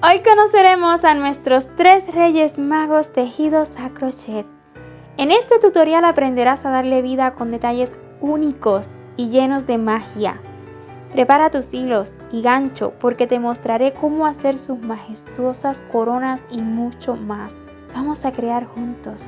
Hoy conoceremos a nuestros 3 Reyes Magos tejidos a crochet. En este tutorial aprenderás a darle vida con detalles únicos y llenos de magia. Prepara tus hilos y gancho porque te mostraré cómo hacer sus majestuosas coronas y mucho más. Vamos a crear juntos.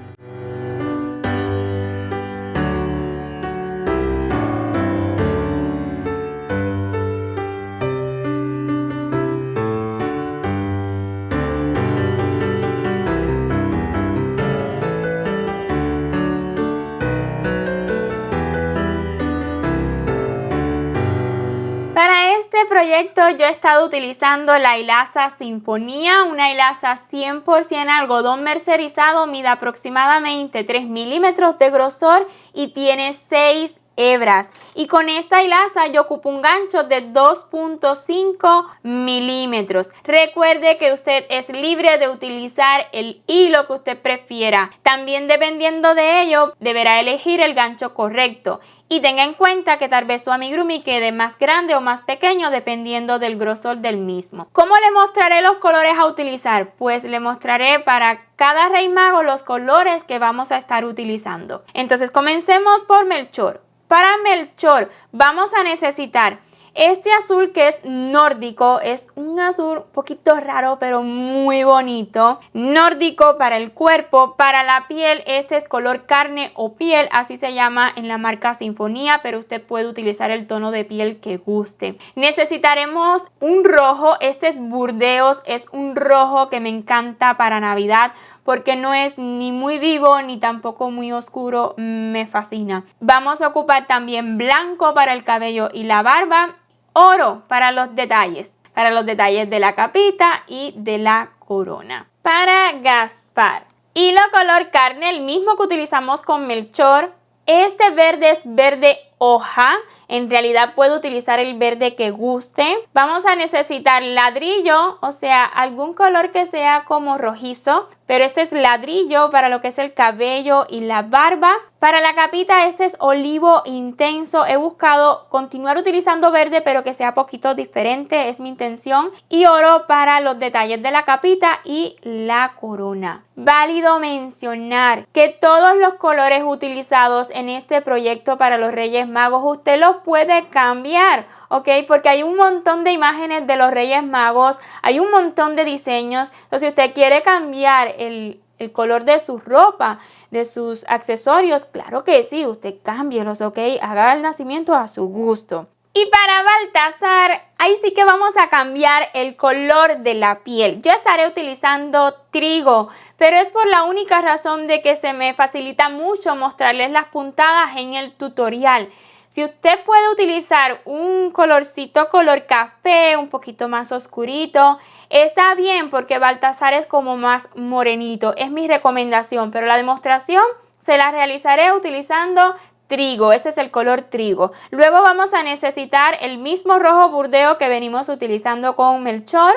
Para este proyecto yo he estado utilizando la hilaza Sinfonía, una hilaza 100% algodón mercerizado, mide aproximadamente 3 milímetros de grosor y tiene 6 hebras. Y con esta hilaza yo ocupo un gancho de 2.5 milímetros. Recuerde que usted es libre de utilizar el hilo que usted prefiera. También dependiendo de ello, deberá elegir el gancho correcto. Y tenga en cuenta que tal vez su amigurumi quede más grande o más pequeño dependiendo del grosor del mismo. ¿Cómo le mostraré los colores a utilizar? Pues le mostraré para cada Rey Mago los colores que vamos a estar utilizando. Entonces comencemos por Melchor. Para Melchor vamos a necesitar este azul que es nórdico, es un azul un poquito raro pero muy bonito. Nórdico para el cuerpo, para la piel este es color carne o piel, así se llama en la marca Sinfonía, pero usted puede utilizar el tono de piel que guste. Necesitaremos un rojo, este es Burdeos, es un rojo que me encanta para Navidad porque no es ni muy vivo ni tampoco muy oscuro, me fascina. Vamos a ocupar también blanco para el cabello y la barba. Oro para los detalles de la capita y de la corona. Para Gaspar, hilo color carne, el mismo que utilizamos con Melchor. Este verde es verde hoja, en realidad puedo utilizar el verde que guste. Vamos a necesitar ladrillo, o sea, algún color que sea como rojizo, pero este es ladrillo para lo que es el cabello y la barba. Para la capita este es olivo intenso, he buscado continuar utilizando verde pero que sea poquito diferente, es mi intención. Y oro para los detalles de la capita y la corona. Válido mencionar que todos los colores utilizados en este proyecto para los Reyes Magos usted los puede cambiar, ¿ok? Porque hay un montón de imágenes de los Reyes Magos, hay un montón de diseños. Entonces, si usted quiere cambiar el color de su ropa, de sus accesorios, claro que sí, usted cámbielos, ¿ok? Haga el nacimiento a su gusto. Y para Baltasar, ahí sí que vamos a cambiar el color de la piel. Yo estaré utilizando trigo, pero es por la única razón de que se me facilita mucho mostrarles las puntadas en el tutorial. Si usted puede utilizar un colorcito color café, un poquito más oscurito, está bien porque Baltasar es como más morenito. Es mi recomendación, pero la demostración se la realizaré utilizando trigo. Este es el color trigo. Luego vamos a necesitar el mismo rojo burdeo que venimos utilizando con Melchor.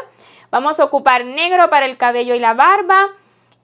Vamos a ocupar negro para el cabello y la barba.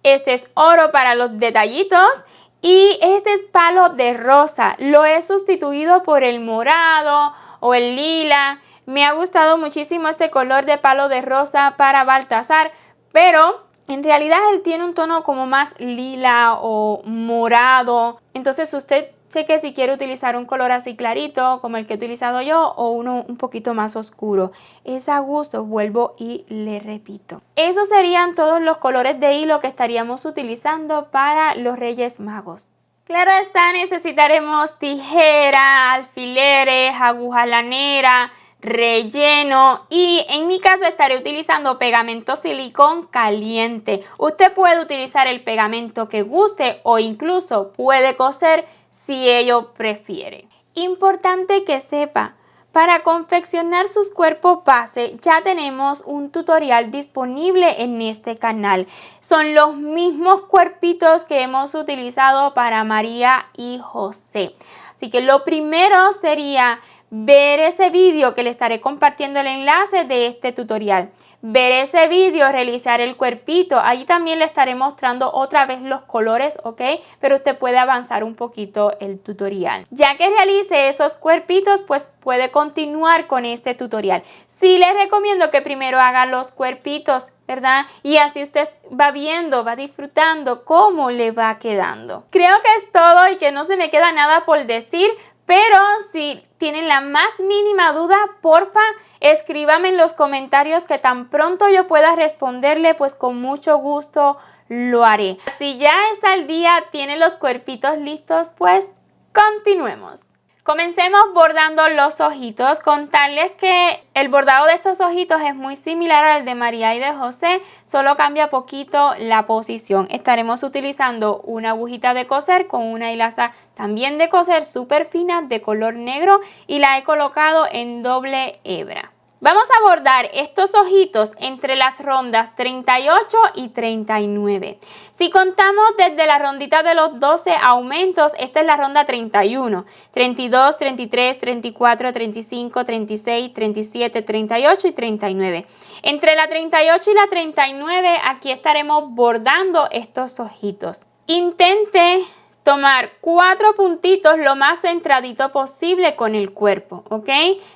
Este es oro para los detallitos. Y este es palo de rosa, lo he sustituido por el morado o el lila. Me ha gustado muchísimo este color de palo de rosa para Baltasar, pero en realidad él tiene un tono como más lila o morado. Entonces usted cheque si quiere utilizar un color así clarito como el que he utilizado yo o uno un poquito más oscuro. Es a gusto, vuelvo y le repito. Esos serían todos los colores de hilo que estaríamos utilizando para los Reyes Magos. Claro está, necesitaremos tijera, alfileres, aguja lanera, relleno y en mi caso estaré utilizando pegamento silicón caliente. Usted puede utilizar el pegamento que guste o incluso puede coser si ello prefiere. Importante que sepa, para confeccionar sus cuerpos base ya tenemos un tutorial disponible en este canal. Son los mismos cuerpitos que hemos utilizado para María y José. Así que lo primero sería ver ese vídeo que le estaré compartiendo el enlace de este tutorial. Ver ese vídeo, realizar el cuerpito. Ahí también le estaré mostrando otra vez los colores, ¿ok? Pero usted puede avanzar un poquito el tutorial. Ya que realice esos cuerpitos, pues puede continuar con este tutorial. Sí les recomiendo que primero haga los cuerpitos, ¿verdad? Y así usted va viendo, va disfrutando cómo le va quedando. Creo que es todo y que no se me queda nada por decir. Pero si tienen la más mínima duda, porfa, escríbame en los comentarios que tan pronto yo pueda responderle, pues con mucho gusto lo haré. Si ya está el día, tiene los cuerpitos listos, pues continuemos. Comencemos bordando los ojitos. Contarles que el bordado de estos ojitos es muy similar al de María y de José, solo cambia poquito la posición. Estaremos utilizando una agujita de coser con una hilaza también de coser súper fina de color negro y la he colocado en doble hebra. Vamos a bordar estos ojitos entre las rondas 38 y 39. Si contamos desde la rondita de los 12 aumentos, esta es la ronda 31, 32, 33, 34, 35, 36, 37, 38 y 39. Entre la 38 y la 39 aquí estaremos bordando estos ojitos. Intente tomar 4 puntitos lo más centradito posible con el cuerpo, ¿ok?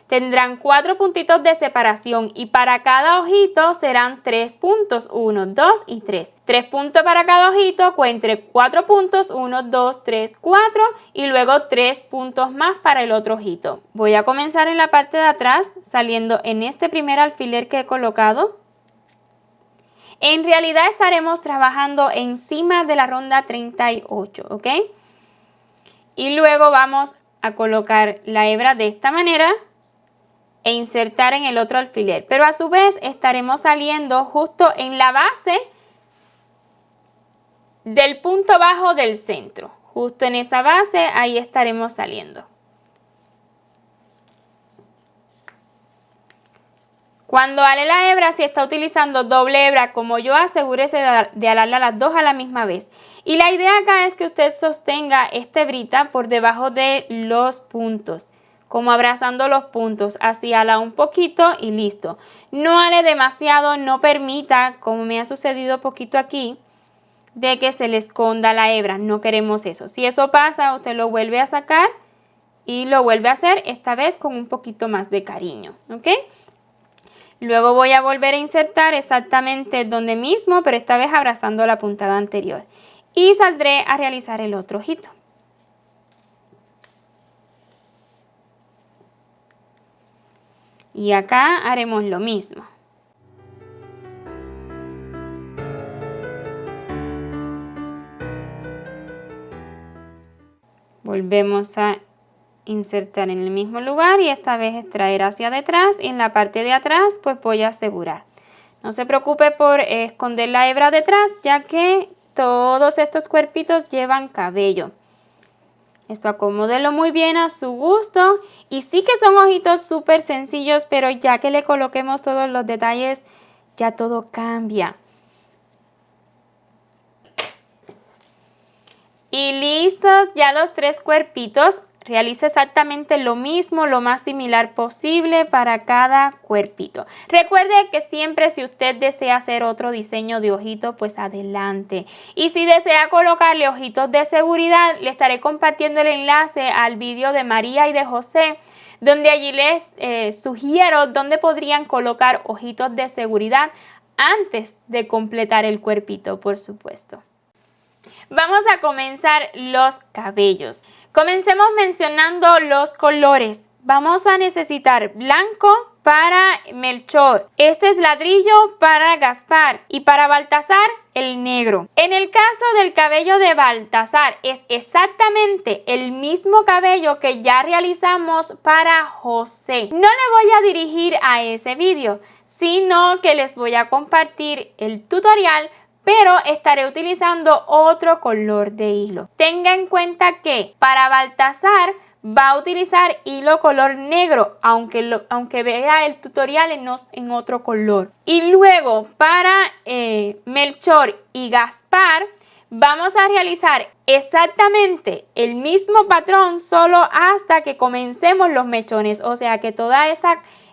Tendrán 4 puntitos de separación y para cada ojito serán 3 puntos, 1, 2 y 3. 3 puntos para cada ojito, entre 4 puntos, 1, 2, 3, 4 y luego 3 puntos más para el otro ojito. Voy a comenzar en la parte de atrás saliendo en este primer alfiler que he colocado. En realidad estaremos trabajando encima de la ronda 38, ¿ok? Y luego vamos a colocar la hebra de esta manera e insertar en el otro alfiler. Pero a su vez estaremos saliendo justo en la base del punto bajo del centro. Justo en esa base, ahí estaremos saliendo. Cuando ale la hebra, si está utilizando doble hebra como yo, asegúrese de alarla las dos a la misma vez. Y la idea acá es que usted sostenga esta hebrita por debajo de los puntos, como abrazando los puntos. Así ala un poquito y listo. No ale demasiado, no permita, como me ha sucedido poquito aquí, de que se le esconda la hebra. No queremos eso. Si eso pasa, usted lo vuelve a sacar y lo vuelve a hacer, esta vez con un poquito más de cariño, ¿ok? Luego voy a volver a insertar exactamente donde mismo, pero esta vez abrazando la puntada anterior. Y saldré a realizar el otro ojito. Y acá haremos lo mismo. Volvemos a insertar en el mismo lugar y esta vez extraer hacia detrás y en la parte de atrás pues voy a asegurar. No se preocupe por esconder la hebra detrás, ya que todos estos cuerpitos llevan cabello. Esto acomódelo muy bien a su gusto y sí que son ojitos súper sencillos, pero ya que le coloquemos todos los detalles ya todo cambia. Y listos ya los 3 cuerpitos. Realice exactamente lo mismo, lo más similar posible para cada cuerpito. Recuerde que siempre si usted desea hacer otro diseño de ojito, pues adelante. Y si desea colocarle ojitos de seguridad, le estaré compartiendo el enlace al vídeo de María y de José, donde allí les sugiero dónde podrían colocar ojitos de seguridad antes de completar el cuerpito, por supuesto. Vamos a comenzar los cabellos. Comencemos mencionando los colores. Vamos a necesitar blanco para Melchor. Este es ladrillo para Gaspar y para Baltasar el negro. En el caso del cabello de Baltasar es exactamente el mismo cabello que ya realizamos para José. No le voy a dirigir a ese vídeo, sino que les voy a compartir el tutorial, pero estaré utilizando otro color de hilo. Tenga en cuenta que para Baltasar va a utilizar hilo color negro, aunque vea el tutorial en otro color. Y luego para Melchor y Gaspar Vamos a realizar exactamente el mismo patrón solo hasta que comencemos los mechones, o sea que toda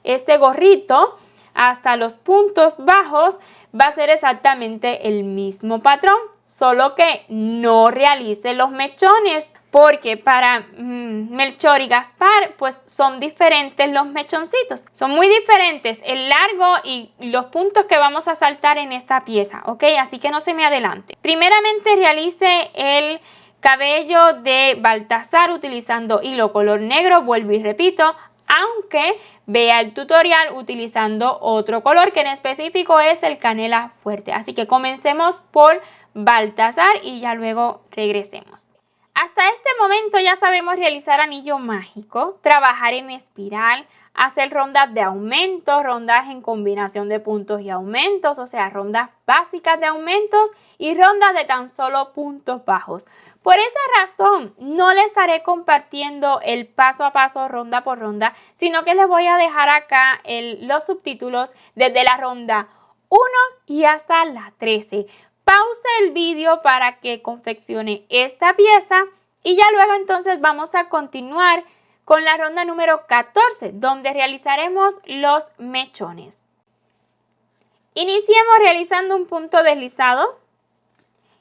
este gorrito hasta los puntos bajos va a ser exactamente el mismo patrón, solo que no realice los mechones porque para Melchor y Gaspar pues son diferentes los mechoncitos, son muy diferentes el largo y los puntos que vamos a saltar en esta pieza, ¿ok? Así que no se me adelante. Primeramente realice el cabello de Baltasar utilizando hilo color negro, vuelvo y repito, aunque vea el tutorial utilizando otro color que en específico es el canela fuerte. Así que comencemos por Baltasar y ya luego regresemos. Hasta este momento ya sabemos realizar anillo mágico, trabajar en espiral, hacer rondas de aumento, rondas en combinación de puntos y aumentos, o sea, rondas básicas de aumentos y rondas de tan solo puntos bajos. Por esa razón, no les estaré compartiendo el paso a paso, ronda por ronda, sino que les voy a dejar acá los subtítulos desde la ronda 1 y hasta la 13. Pause el vídeo para que confeccione esta pieza y ya luego entonces vamos a continuar con la ronda número 14, donde realizaremos los mechones. Iniciemos realizando un punto deslizado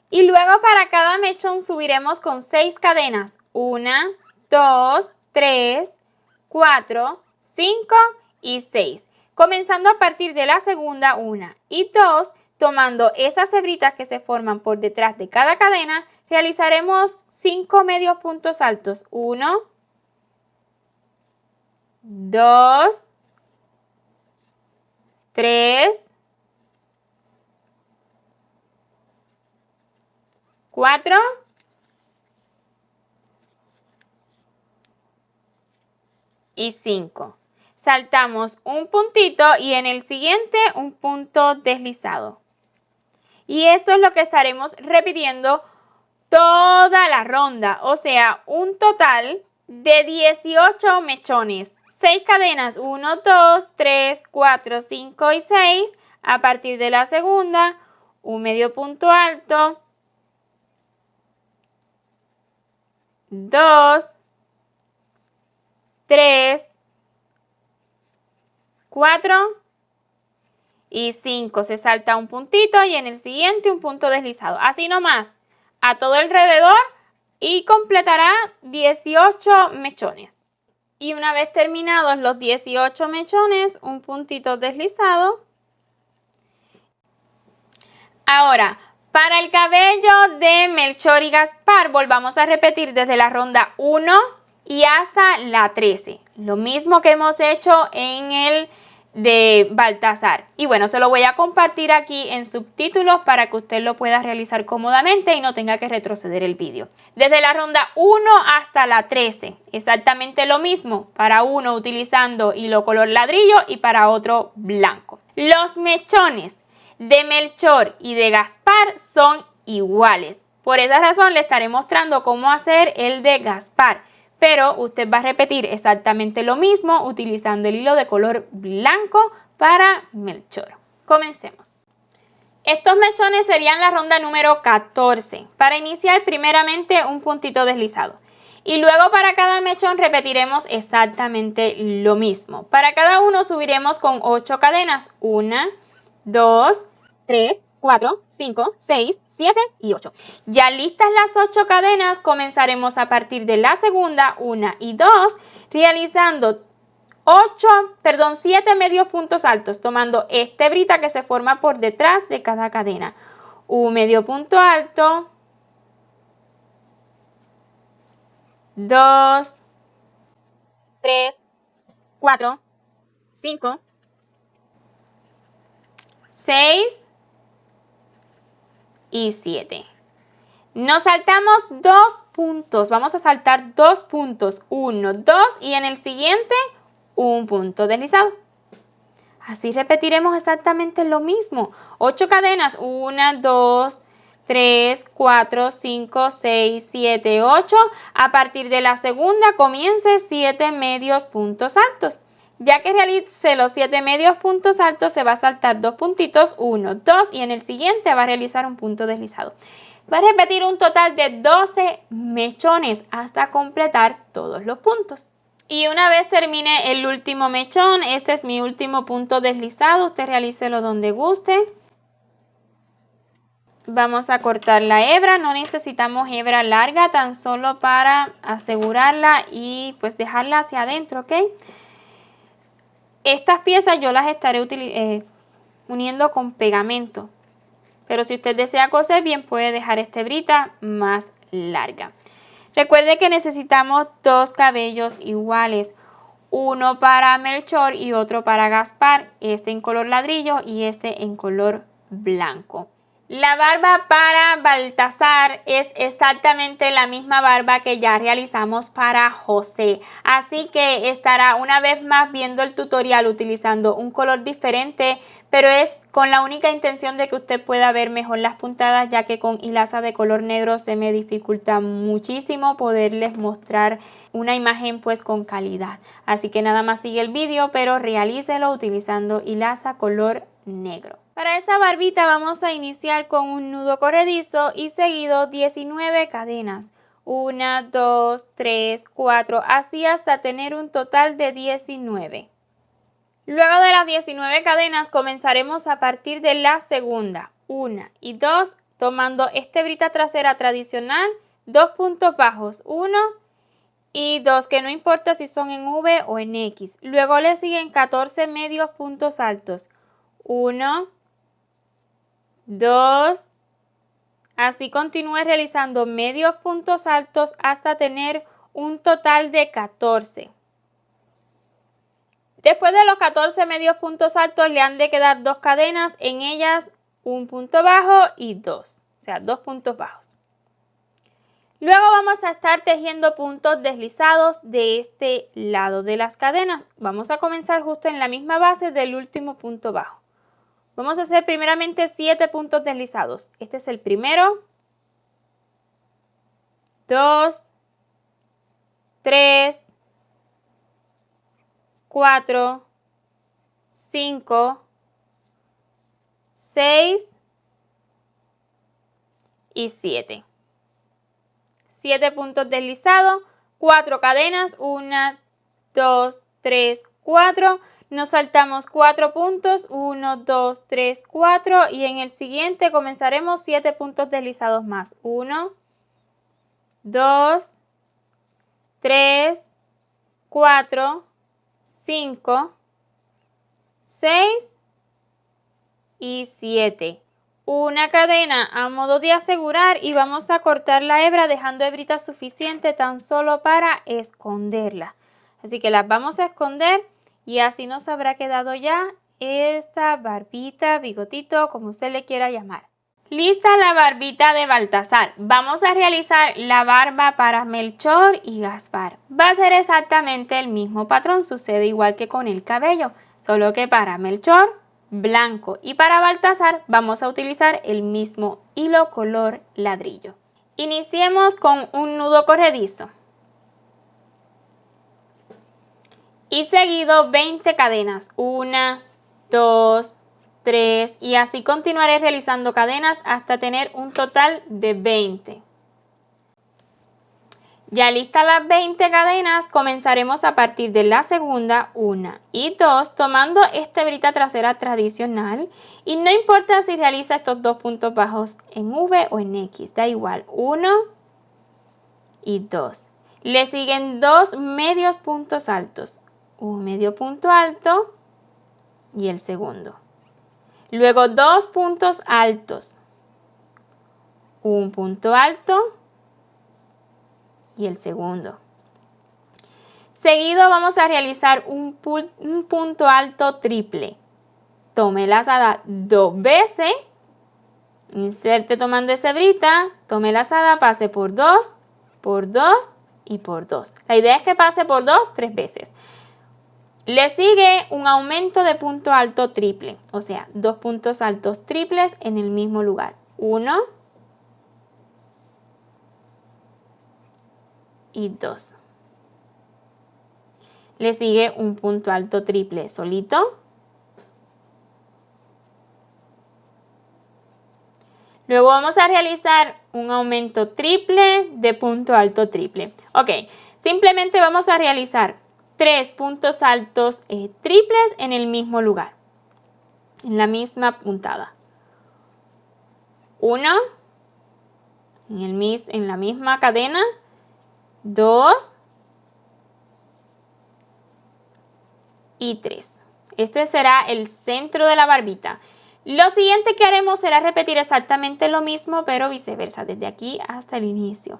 y luego para cada mechón subiremos con 6 cadenas. 1, 2, 3, 4, 5 y 6. Comenzando a partir de la segunda 1 y 2, tomando esas hebritas que se forman por detrás de cada cadena, realizaremos 5 medios puntos altos. 1, 2, 3, 4 y 5. Saltamos un puntito y en el siguiente un punto deslizado. Y esto es lo que estaremos repitiendo toda la ronda, o sea, un total de 18 mechones. 6 cadenas, 1, 2, 3, 4, 5 y 6. A partir de la segunda, un medio punto alto, 2, 3, 4 y 5. Se salta un puntito y en el siguiente un punto deslizado. Así nomás, a todo alrededor y completará 18 mechones. Y una vez terminados los 18 mechones, un puntito deslizado. Ahora, para el cabello de Melchor y Gaspar, volvamos a repetir desde la ronda 1 y hasta la 13. Lo mismo que hemos hecho en el de Baltasar. Y bueno, se lo voy a compartir aquí en subtítulos para que usted lo pueda realizar cómodamente y no tenga que retroceder el vídeo. Desde la ronda 1 hasta la 13, exactamente lo mismo. Para uno utilizando hilo color ladrillo y para otro blanco. Los mechones de Melchor y de Gaspar son iguales. Por esa razón le estaré mostrando cómo hacer el de Gaspar. Pero usted va a repetir exactamente lo mismo utilizando el hilo de color blanco para Melchor. Comencemos. Estos mechones serían la ronda número 14. Para iniciar, primeramente un puntito deslizado. Y luego para cada mechón repetiremos exactamente lo mismo. Para cada uno subiremos con 8 cadenas. 1, 2, 3, 4, 5, 6, 7 y 8. Ya listas las 8 cadenas, comenzaremos a partir de la segunda, 1 y 2, realizando 7 medios puntos altos, tomando esta hebrita que se forma por detrás de cada cadena. Un medio punto alto, 2, 3, 4, 5, 6 y 7. Nos saltamos 2 puntos. Vamos a saltar 2 puntos. 1, 2 y en el siguiente un punto deslizado. Así repetiremos exactamente lo mismo. 8 cadenas. 1, 2, 3, 4, 5, 6, 7, 8. A partir de la segunda comience 7 medios puntos altos. Ya que realice los 7 medios puntos altos, se va a saltar 2 puntitos, 1, 2 y en el siguiente va a realizar un punto deslizado. Va a repetir un total de 12 mechones hasta completar todos los puntos. Y una vez termine el último mechón, este es mi último punto deslizado, usted realícelo donde guste. Vamos a cortar la hebra, no necesitamos hebra larga, tan solo para asegurarla y pues dejarla hacia adentro, ¿ok? Estas piezas yo las estaré uniendo con pegamento, pero si usted desea coser bien puede dejar esta hebrita más larga. Recuerde que necesitamos dos cabellos iguales, uno para Melchor y otro para Gaspar, este en color ladrillo y este en color blanco. La barba para Baltasar es exactamente la misma barba que ya realizamos para José, así que estará una vez más viendo el tutorial utilizando un color diferente, pero es con la única intención de que usted pueda ver mejor las puntadas, ya que con hilaza de color negro se me dificulta muchísimo poderles mostrar una imagen pues con calidad. Así que nada más sigue el vídeo, pero realícelo utilizando hilaza color negro. Para esta barbita vamos a iniciar con un nudo corredizo y seguido 19 cadenas. 1, 2, 3, 4, así hasta tener un total de 19. Luego de las 19 cadenas comenzaremos a partir de la segunda, 1 y 2, tomando esta hebrita trasera tradicional, 2 puntos bajos, 1 y 2, que no importa si son en V o en X. Luego le siguen 14 medios puntos altos, 1, 2, así continúe realizando medios puntos altos hasta tener un total de 14. Después de los 14 medios puntos altos le han de quedar 2 cadenas, en ellas un punto bajo y 2, o sea, 2 puntos bajos. Luego vamos a estar tejiendo puntos deslizados de este lado de las cadenas. Vamos a comenzar justo en la misma base del último punto bajo. Vamos a hacer primeramente 7 puntos deslizados. Este es el primero, 2, 3, 4, 5, 6 y 7. 7 puntos deslizados, 4 cadenas, 1, 2, 3, 4. Nos saltamos 4 puntos, 1, 2, 3, 4 y en el siguiente comenzaremos 7 puntos deslizados más. 1, 2, 3, 4, 5, 6 y 7. Una cadena a modo de asegurar y vamos a cortar la hebra dejando hebrita suficiente tan solo para esconderla. Así que las vamos a esconder y así nos habrá quedado ya esta barbita, bigotito, como usted le quiera llamar. Lista la barbita de Baltasar. Vamos a realizar la barba para Melchor y Gaspar. Va a ser exactamente el mismo patrón, sucede igual que con el cabello, solo que para Melchor blanco y para Baltasar vamos a utilizar el mismo hilo color ladrillo. Iniciemos con un nudo corredizo y seguido 20 cadenas, 1, 2, 3 y así continuaré realizando cadenas hasta tener un total de 20. Ya listas las 20 cadenas, comenzaremos a partir de la segunda, 1 y 2, tomando esta hebrita trasera tradicional y no importa si realiza estos 2 puntos bajos en V o en X, da igual, 1 y 2. Le siguen 2 medios puntos altos, un medio punto alto y el segundo. Luego 2 puntos altos, un punto alto y el segundo. Seguido vamos a realizar un punto alto triple. Tome la lazada 2 veces, inserte tomando esa hebrita, tome la lazada, pase por 2 y por 2. La idea es que pase por 2 3 veces. Le sigue un aumento de punto alto triple, o sea, 2 puntos altos triples en el mismo lugar. 1 y 2. Le sigue un punto alto triple solito. Luego vamos a realizar un aumento triple de punto alto triple. Ok, simplemente vamos a realizar 3 puntos altos triples en el mismo lugar, en la misma puntada. 1, en la misma cadena, 2 y 3. Este será el centro de la barbita. Lo siguiente que haremos será repetir exactamente lo mismo, pero viceversa, desde aquí hasta el inicio.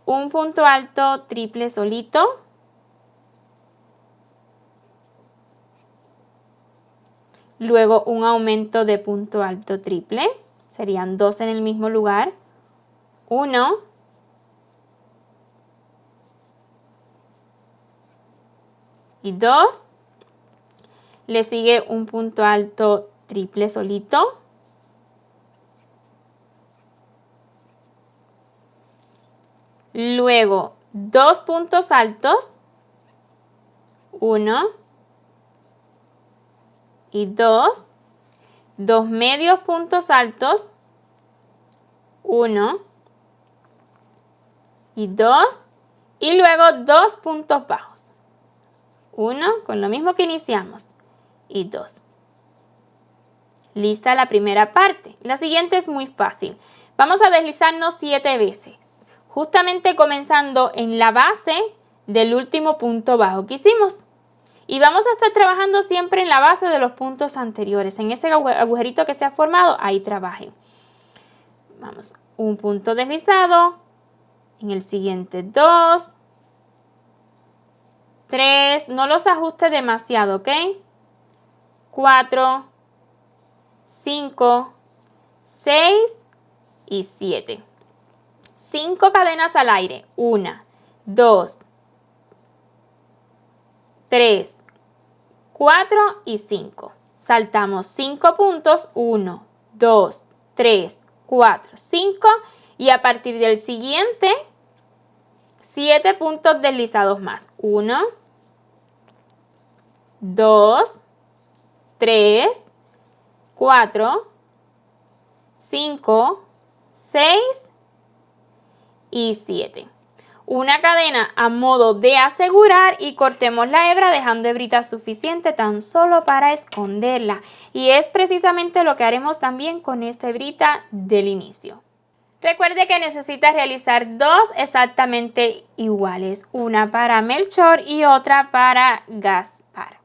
Un punto alto triple solito. Luego un aumento de punto alto triple. Serían 2 en el mismo lugar. 1. Y 2. Le sigue un punto alto triple solito. Luego 2 puntos altos. 1 y 2. 2 medios puntos altos. 1 y 2. Y luego 2 puntos bajos. 1 con lo mismo que iniciamos. Y 2. Lista la primera parte. La siguiente es muy fácil. Vamos a deslizarnos 7 veces, justamente comenzando en la base del último punto bajo que hicimos. Y vamos a estar trabajando siempre en la base de los puntos anteriores. En ese agujerito que se ha formado, ahí trabajen. Vamos, un punto deslizado. En el siguiente 2, 3. No los ajuste demasiado, ¿ok? 4, 5, 6 y 7. 5 cadenas al aire. 1, 2, 3, 4 y 5. Saltamos 5 puntos. 1, 2, 3, 4, 5. Y a partir del siguiente, 7 puntos deslizados más. 1, 2, 3, 4, 5, 6 y 7. Una cadena a modo de asegurar y cortemos la hebra dejando hebrita suficiente tan solo para esconderla. Y es precisamente lo que haremos también con esta hebrita del inicio. Recuerde que necesita realizar 2 exactamente iguales, una para Melchor y otra para Gaspar.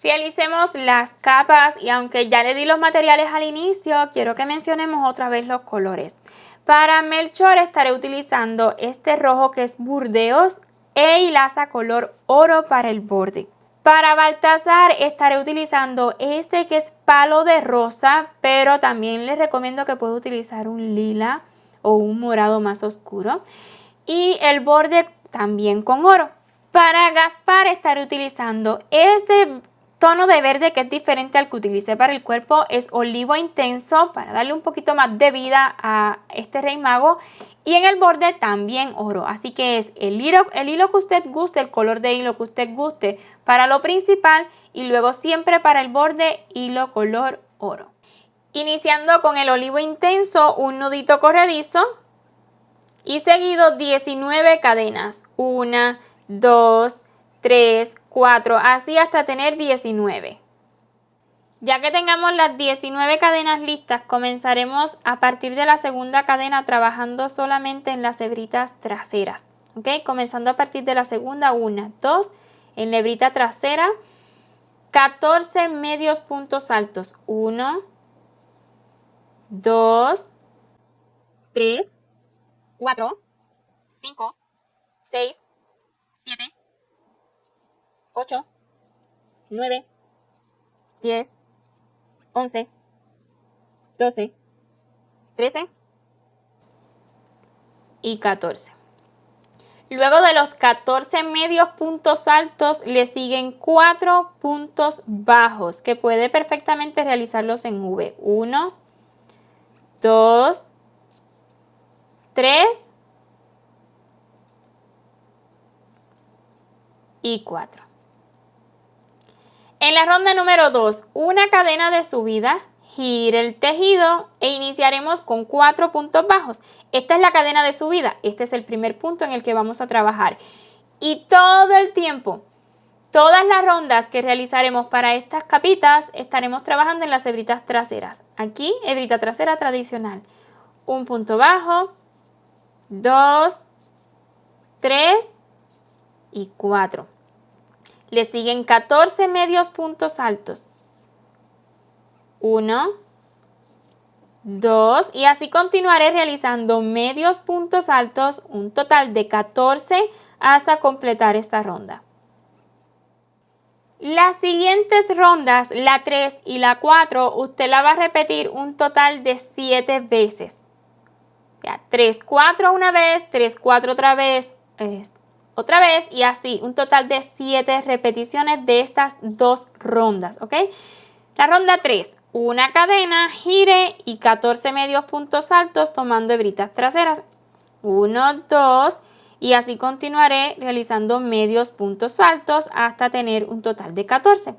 Realicemos las capas y aunque ya le di los materiales al inicio, quiero que mencionemos otra vez los colores. Para Melchor estaré utilizando este rojo que es burdeos e hilaza color oro para el borde. Para Baltasar estaré utilizando este que es palo de rosa, pero también les recomiendo que pueda utilizar un lila o un morado más oscuro. Y el borde también con oro. Para Gaspar estaré utilizando este tono de verde que es diferente al que utilicé para el cuerpo, es olivo intenso para darle un poquito más de vida a este rey mago. Y en el borde también oro, así que es el hilo que usted guste, el color de hilo que usted guste para lo principal y luego siempre para el borde hilo color oro. Iniciando con el olivo intenso, un nudito corredizo y seguido 19 cadenas. 1, 2, 3, 4, así hasta tener 19. Ya que tengamos las 19 cadenas listas, comenzaremos a partir de la segunda cadena trabajando solamente en las hebritas traseras. ¿Ok? Comenzando a partir de la segunda, 1, 2, en la hebrita trasera, 14 medios puntos altos. 1, 2, 3, 4, 5, 6, 7, 8, 9, 10, 11, 12, 13 y 14. Luego de los 14 medios puntos altos le siguen 4 puntos bajos que puede perfectamente realizarlos en V. 1, 2, 3 y 4. En la ronda número 2, una cadena de subida, gire el tejido e iniciaremos con 4 puntos bajos. Esta es la cadena de subida, este es el primer punto en el que vamos a trabajar. Y todo el tiempo, todas las rondas que realizaremos para estas capitas, estaremos trabajando en las hebritas traseras. Aquí, hebrita trasera tradicional. Un punto bajo, 2, 3 y 4. Le siguen 14 medios puntos altos. 1, 2 y así continuaré realizando medios puntos altos, un total de 14 hasta completar esta ronda. Las siguientes rondas, la 3 y la 4, usted la va a repetir un total de 7 veces. Ya, 3, 4 una vez, 3, 4 otra vez y así, un total de 7 repeticiones de estas dos rondas, ¿ok? La ronda 3, una cadena, gire y 14 medios puntos altos tomando hebritas traseras. 1, 2 y así continuaré realizando medios puntos altos hasta tener un total de 14.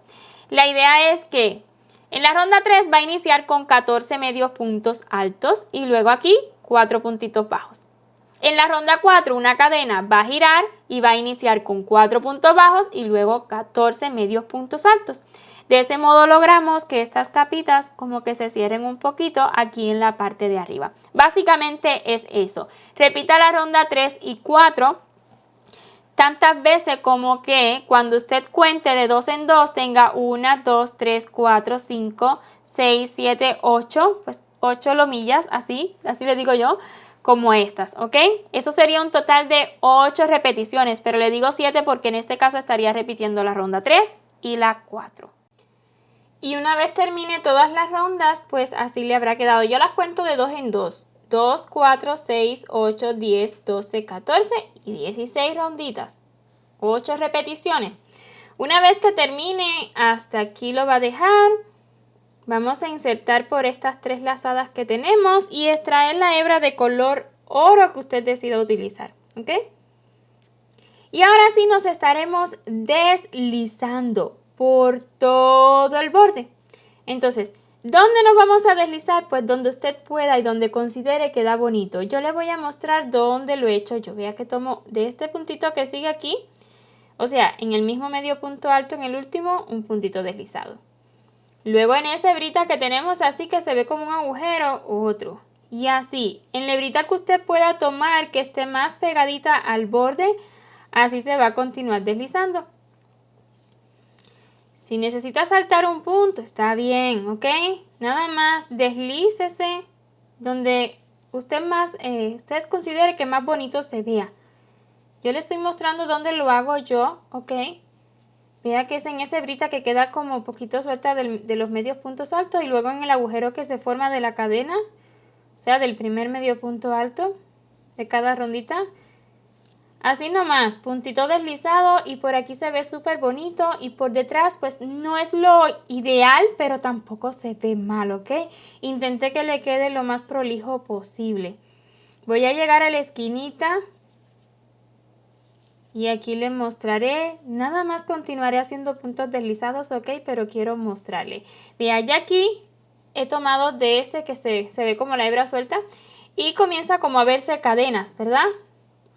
La idea es que en la ronda 3 va a iniciar con 14 medios puntos altos y luego aquí 4 puntitos bajos. En la ronda 4 una cadena va a girar y va a iniciar con 4 puntos bajos y luego 14 medios puntos altos. De ese modo logramos que estas capitas como que se cierren un poquito aquí en la parte de arriba. Básicamente es eso. Repita la ronda 3 y 4 tantas veces como que cuando usted cuente de 2 en 2 tenga 1, 2, 3, 4, 5, 6, 7, 8, pues 8 lomillas, así le digo yo, como estas, ¿ok? Eso sería un total de 8 repeticiones, pero le digo 7 porque en este caso estaría repitiendo la ronda 3 y la 4. Y una vez termine todas las rondas, pues así le habrá quedado. Yo las cuento de 2 en 2. 2, 4, 6, 8, 10, 12, 14 y 16 ronditas. 8 repeticiones. Una vez que termine, hasta aquí lo va a dejar. Vamos a insertar por estas 3 lazadas que tenemos y extraer la hebra de color oro que usted decida utilizar. ¿Ok? Y ahora sí nos estaremos deslizando por todo el borde. Entonces, ¿dónde nos vamos a deslizar? Pues donde usted pueda y donde considere que da bonito. Yo le voy a mostrar dónde lo he hecho yo. Vea que tomo de este puntito que sigue aquí, o sea, en el mismo medio punto alto, en el último, un puntito deslizado. Luego en esa hebrita que tenemos así que se ve como un agujero, otro. Y así, en la hebrita que usted pueda tomar que esté más pegadita al borde, así se va a continuar deslizando. Si necesita saltar un punto, está bien, ¿ok? Nada más deslícese donde usted considere que más bonito se vea. Yo le estoy mostrando dónde lo hago yo, ¿ok? Vea que es en esa hebrita que queda como un poquito suelta de los medios puntos altos y luego en el agujero que se forma de la cadena, o sea, del primer medio punto alto de cada rondita. Así nomás, puntito deslizado y por aquí se ve súper bonito y por detrás pues no es lo ideal, pero tampoco se ve mal, ¿ok? Intenté que le quede lo más prolijo posible. Voy a llegar a la esquinita y aquí le mostraré, nada más continuaré haciendo puntos deslizados, ¿ok? Pero quiero mostrarle. Vea, ya aquí he tomado de este que se ve como la hebra suelta y comienza como a verse cadenas, ¿verdad?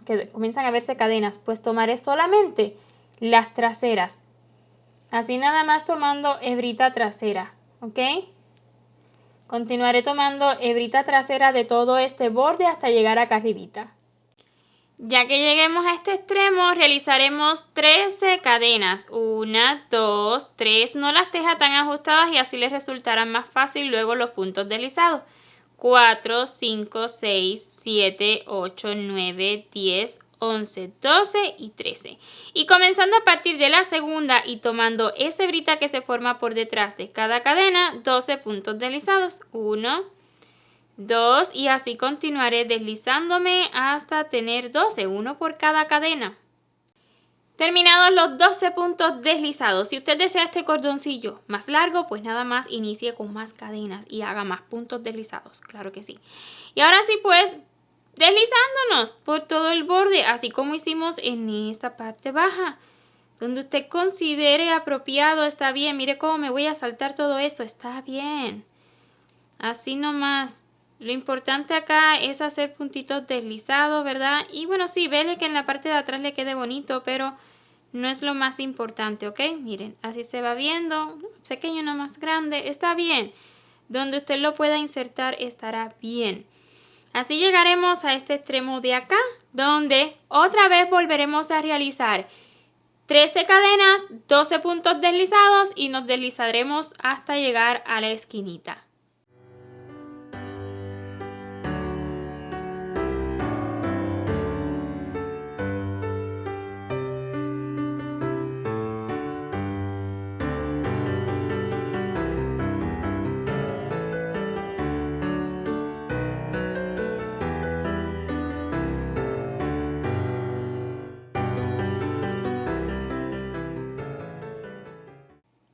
Que comienzan a verse cadenas, pues tomaré solamente las traseras. Así nada más tomando hebrita trasera, ¿ok? Continuaré tomando hebrita trasera de todo este borde hasta llegar acá arribita. Ya que lleguemos a este extremo, realizaremos 13 cadenas. 1, 2, 3. No las deja tan ajustadas y así les resultará más fácil luego los puntos deslizados. 4, 5, 6, 7, 8, 9, 10, 11, 12 y 13. Y comenzando a partir de la segunda y tomando esa hebrita que se forma por detrás de cada cadena, 12 puntos deslizados. 1, 2 y así continuaré deslizándome hasta tener 12, uno por cada cadena. Terminados los 12 puntos deslizados, si usted desea este cordoncillo más largo, pues nada más inicie con más cadenas y haga más puntos deslizados, claro que sí. Y ahora sí pues, deslizándonos por todo el borde, así como hicimos en esta parte baja. Donde usted considere apropiado, está bien. Mire cómo me voy a saltar todo esto, está bien. así nomás. Lo importante acá es hacer puntitos deslizados, ¿verdad? Y bueno, sí, vele que en la parte de atrás le quede bonito, pero no es lo más importante, ¿ok? Miren, así se va viendo, pequeño, no más grande, está bien. Donde usted lo pueda insertar estará bien. Así llegaremos a este extremo de acá, donde otra vez volveremos a realizar 13 cadenas, 12 puntos deslizados y nos deslizaremos hasta llegar a la esquinita.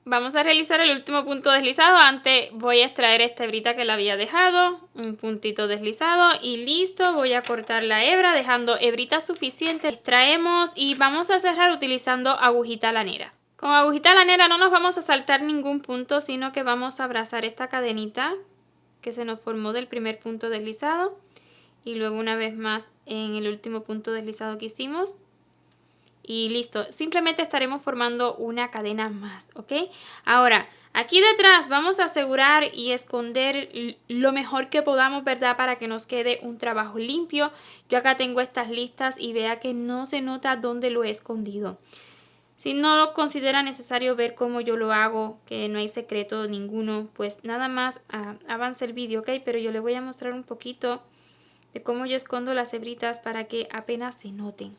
Vamos a realizar el último punto deslizado. Antes voy a extraer esta hebrita que la había dejado. Un puntito deslizado y listo. Voy a cortar la hebra dejando hebrita suficiente. Extraemos y vamos a cerrar utilizando agujita lanera. Con agujita lanera no nos vamos a saltar ningún punto, sino que vamos a abrazar esta cadenita que se nos formó del primer punto deslizado. Y luego una vez más en el último punto deslizado que hicimos. Y listo, simplemente estaremos formando una cadena más, ¿ok? Ahora, aquí detrás vamos a asegurar y esconder lo mejor que podamos, ¿verdad? Para que nos quede un trabajo limpio. Yo acá tengo estas listas y vea que no se nota dónde lo he escondido. Si no lo considera necesario ver cómo yo lo hago, que no hay secreto ninguno, pues nada más avance el vídeo, ¿ok? Pero yo le voy a mostrar un poquito de cómo yo escondo las hebritas para que apenas se noten.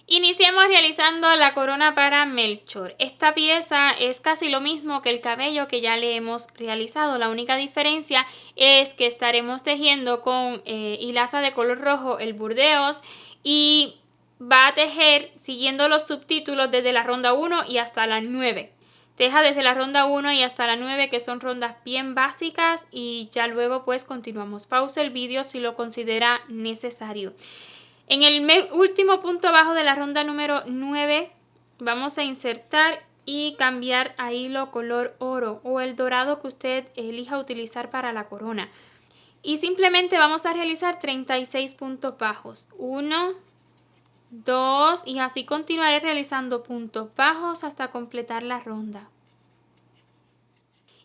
Iniciamos realizando la corona para Melchor. Esta pieza es casi lo mismo que el cabello que ya le hemos realizado. La única diferencia es que estaremos tejiendo con hilaza de color rojo el burdeos y va a tejer siguiendo los subtítulos desde la ronda 1 y hasta la 9. Teja desde la ronda 1 y hasta la 9, que son rondas bien básicas, y ya luego pues continuamos. Pausa el vídeo si lo considera necesario. En el último punto bajo de la ronda número 9 vamos a insertar y cambiar a hilo color oro o el dorado que usted elija utilizar para la corona. Y simplemente vamos a realizar 36 puntos bajos. 1, 2 y así continuaré realizando puntos bajos hasta completar la ronda.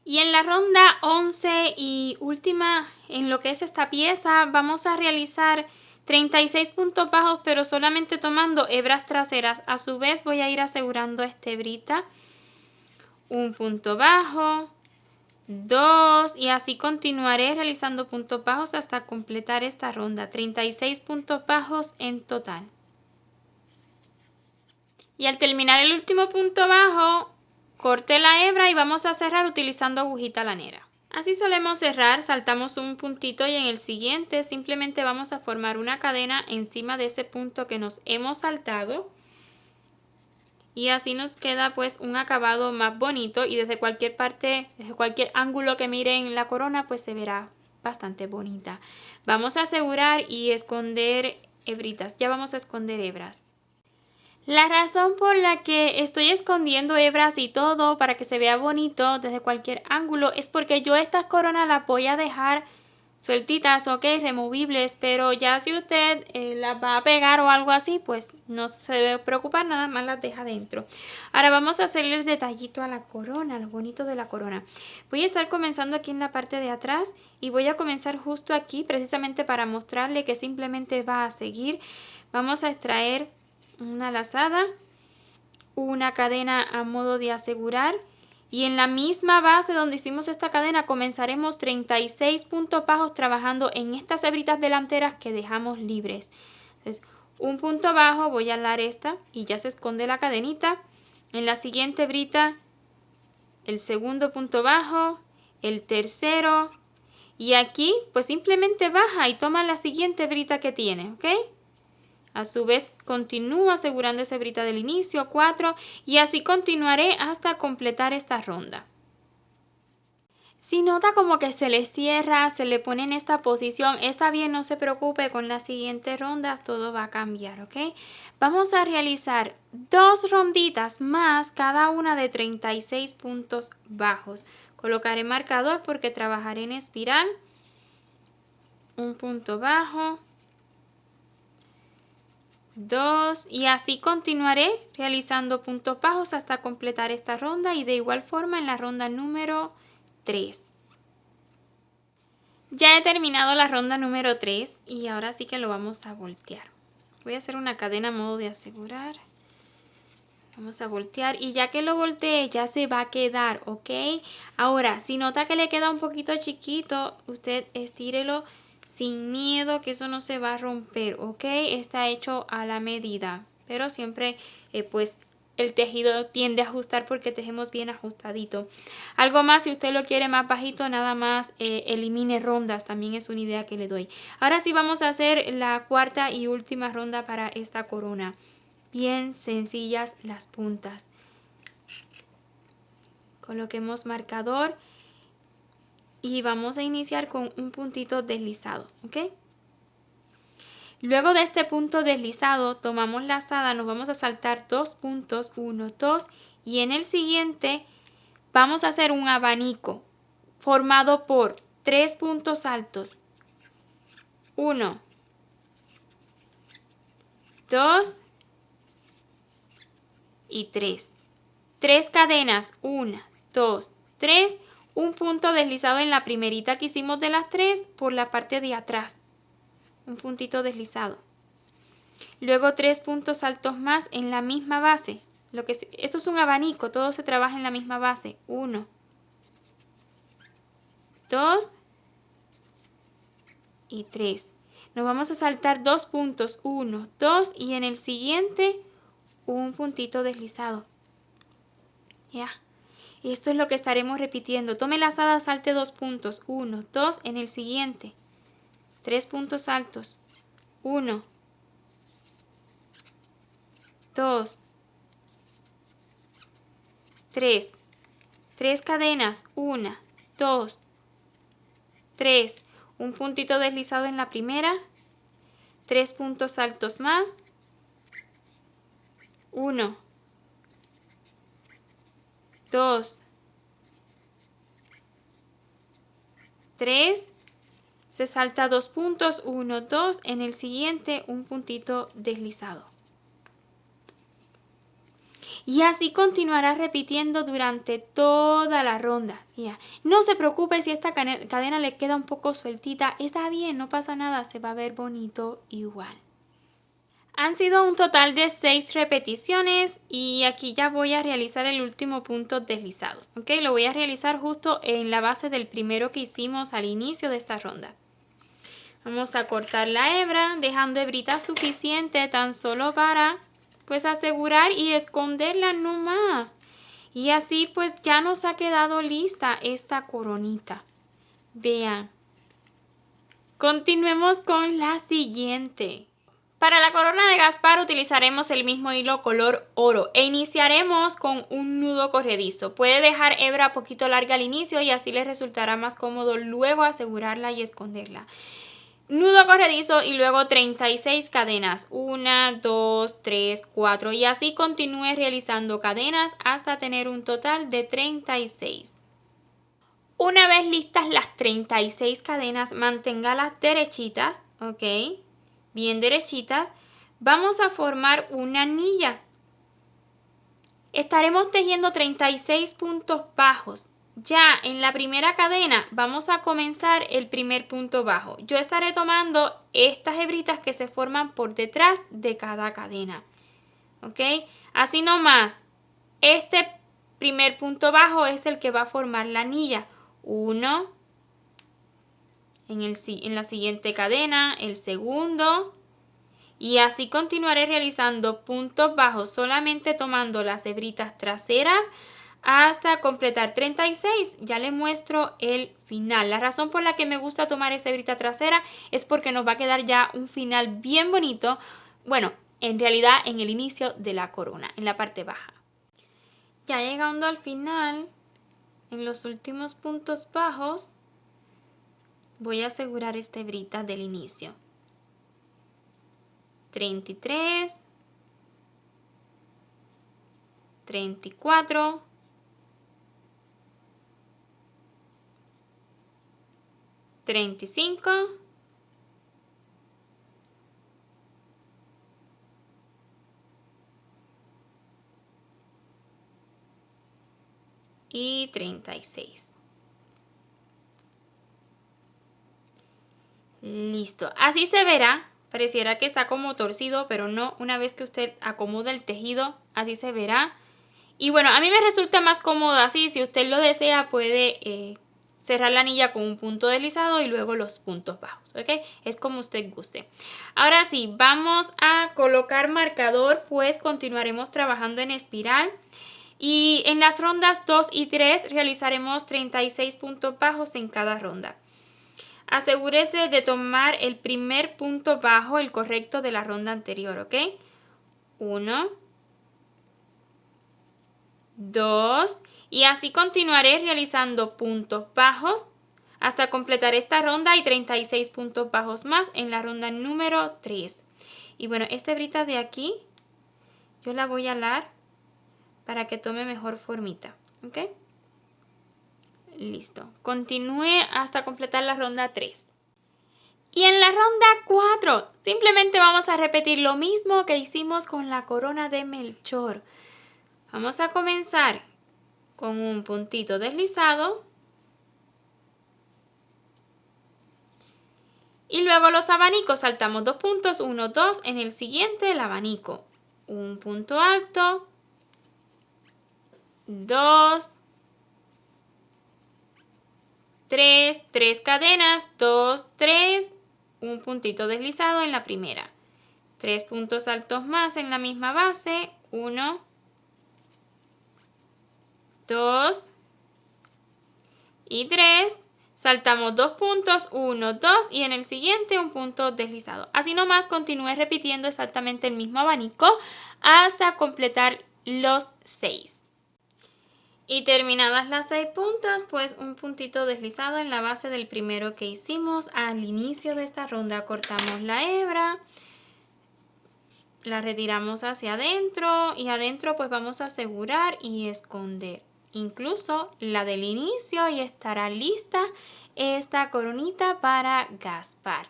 Y en la ronda 11 y última en lo que es esta pieza vamos a realizar 36 puntos bajos, pero solamente tomando hebras traseras. A su vez voy a ir asegurando esta hebrita. Un punto bajo, 2 y así continuaré realizando puntos bajos hasta completar esta ronda. 36 puntos bajos en total. Y al terminar el último punto bajo, corté la hebra y vamos a cerrar utilizando agujita lanera. Así solemos cerrar, saltamos un puntito y en el siguiente simplemente vamos a formar una cadena encima de ese punto que nos hemos saltado. Y así nos queda pues un acabado más bonito y desde cualquier parte, desde cualquier ángulo que miren la corona pues se verá bastante bonita. Vamos a asegurar y esconder hebritas, ya vamos a esconder hebras. La razón por la que estoy escondiendo hebras y todo para que se vea bonito desde cualquier ángulo es porque yo estas coronas las voy a dejar sueltitas, ok, removibles, pero ya si usted las va a pegar o algo así, pues no se debe preocupar, nada más las deja dentro. Ahora vamos a hacerle el detallito a la corona, lo bonito de la corona. Voy a estar comenzando aquí en la parte de atrás y voy a comenzar justo aquí precisamente para mostrarle que simplemente va a seguir. Vamos a extraer una lazada, una cadena a modo de asegurar y en la misma base donde hicimos esta cadena comenzaremos 36 puntos bajos trabajando en estas hebritas delanteras que dejamos libres. Entonces, un punto bajo, voy a alar esta y ya se esconde la cadenita. En la siguiente hebrita el segundo punto bajo, el tercero Y aquí pues simplemente baja y toma la siguiente hebrita que tiene, ¿ok? A su vez continúo asegurando esa hebrita del inicio, 4, y así continuaré hasta completar esta ronda. Si nota como que se le cierra, se le pone en esta posición, está bien, no se preocupe, con la siguiente ronda todo va a cambiar, ¿ok? Vamos a realizar 2 ronditas más, cada una de 36 puntos bajos. Colocaré marcador porque trabajaré en espiral. Un punto bajo, 2, y así continuaré realizando puntos bajos hasta completar esta ronda, y de igual forma en la ronda número 3. Ya he terminado la ronda número 3 y ahora sí que lo vamos a voltear. Voy a hacer una cadena a modo de asegurar. Vamos a voltear y ya que lo volteé ya se va a quedar, ¿ok? Ahora, si nota que le queda un poquito chiquito, usted estírelo sin miedo, que eso no se va a romper, ¿ok? Está hecho a la medida, pero siempre pues el tejido tiende a ajustar porque tejemos bien ajustadito. Algo más, si usted lo quiere más bajito, nada más elimine rondas, también es una idea que le doy. Ahora sí vamos a hacer la cuarta y última ronda para esta corona. Bien sencillas las puntas. Coloquemos marcador y vamos a iniciar con un puntito deslizado, ¿ok? Luego de este punto deslizado, tomamos la lazada, nos vamos a saltar 2 puntos, 1, 2, y en el siguiente vamos a hacer un abanico formado por 3 puntos altos. 1, 2 y 3. 3 cadenas, 1, 2, 3, un punto deslizado en la primerita que hicimos de las 3 por la parte de atrás. Un puntito deslizado. Luego 3 puntos altos más en la misma base. Esto es un abanico, todo se trabaja en la misma base. 1, 2 y 3. Nos vamos a saltar 2 puntos, 1, 2 y en el siguiente un puntito deslizado. Ya. Esto es lo que estaremos repitiendo. Tome la lazada, salte 2 puntos, 1, 2 en el siguiente. 3 puntos altos. 1, 2, 3. 3 cadenas, 1, 2, 3. Un puntito deslizado en la primera. 3 puntos altos más. 1, 2, 3. Se salta 2 puntos, 1, 2. En el siguiente un puntito deslizado. Y así continuará repitiendo durante toda la ronda. Ya. No se preocupe si esta cadena le queda un poco sueltita. Está bien, no pasa nada, se va a ver bonito igual. Han sido un total de 6 repeticiones y aquí ya voy a realizar el último punto deslizado. ¿Ok? Lo voy a realizar justo en la base del primero que hicimos al inicio de esta ronda. Vamos a cortar la hebra dejando hebrita suficiente tan solo para pues asegurar y esconderla no más. Y así pues ya nos ha quedado lista esta coronita. Vean. Continuemos con la siguiente. Para la corona de Gaspar utilizaremos el mismo hilo color oro e iniciaremos con un nudo corredizo. Puede dejar hebra poquito larga al inicio y así les resultará más cómodo luego asegurarla y esconderla. Nudo corredizo y luego 36 cadenas, 1, 2, 3, 4 y así continúe realizando cadenas hasta tener un total de 36. Una vez listas las 36 cadenas, manténgalas derechitas, ¿ok? Bien derechitas. Vamos a formar una anilla. Estaremos tejiendo 36 puntos bajos. Ya en la primera cadena vamos a comenzar el primer punto bajo. Yo estaré tomando estas hebritas que se forman por detrás de cada cadena. ¿Ok? Así nomás, este primer punto bajo es el que va a formar la anilla. 1, en la siguiente cadena, el segundo. Y así continuaré realizando puntos bajos solamente tomando las hebritas traseras hasta completar 36. Ya les muestro el final. La razón por la que me gusta tomar esa hebrita trasera es porque nos va a quedar ya un final bien bonito. Bueno, en realidad en el inicio de la corona, en la parte baja. Ya llegando al final, en los últimos puntos bajos, voy a asegurar esta hebrita del inicio. 33, 34, 35 y 36. Listo, así se verá. Pareciera que está como torcido, pero no, una vez que usted acomoda el tejido, así se verá. Y bueno, a mí me resulta más cómodo así. Si usted lo desea, puede cerrar la anilla con un punto deslizado y luego los puntos bajos, ¿ok? Es como usted guste. Ahora sí, vamos a colocar marcador, pues continuaremos trabajando en espiral. Y en las rondas 2 y 3 realizaremos 36 puntos bajos en cada ronda. Asegúrese de tomar el primer punto bajo, el correcto de la ronda anterior, ¿ok? 1, 2, y así continuaré realizando puntos bajos hasta completar esta ronda y 36 puntos bajos más en la ronda número 3. Y bueno, esta hebrita de aquí yo la voy a alar para que tome mejor formita, ¿ok? Listo. Continúe hasta completar la ronda 3. Y en la ronda 4, simplemente vamos a repetir lo mismo que hicimos con la corona de Melchor. Vamos a comenzar con un puntito deslizado. Y luego los abanicos, saltamos 2 puntos, 1, 2, en el siguiente el abanico. Un punto alto, 2, 3, 3 cadenas, 2, 3, un puntito deslizado en la primera. 3 puntos altos más en la misma base, 1, 2 y 3. Saltamos 2 puntos, 1, 2 y en el siguiente un punto deslizado. Así nomás continúe repitiendo exactamente el mismo abanico hasta completar los 6. Y terminadas las 6 puntas, pues un puntito deslizado en la base del primero que hicimos al inicio de esta ronda. Cortamos la hebra, la retiramos hacia adentro y adentro pues vamos a asegurar y esconder incluso la del inicio y estará lista esta coronita para Gaspar.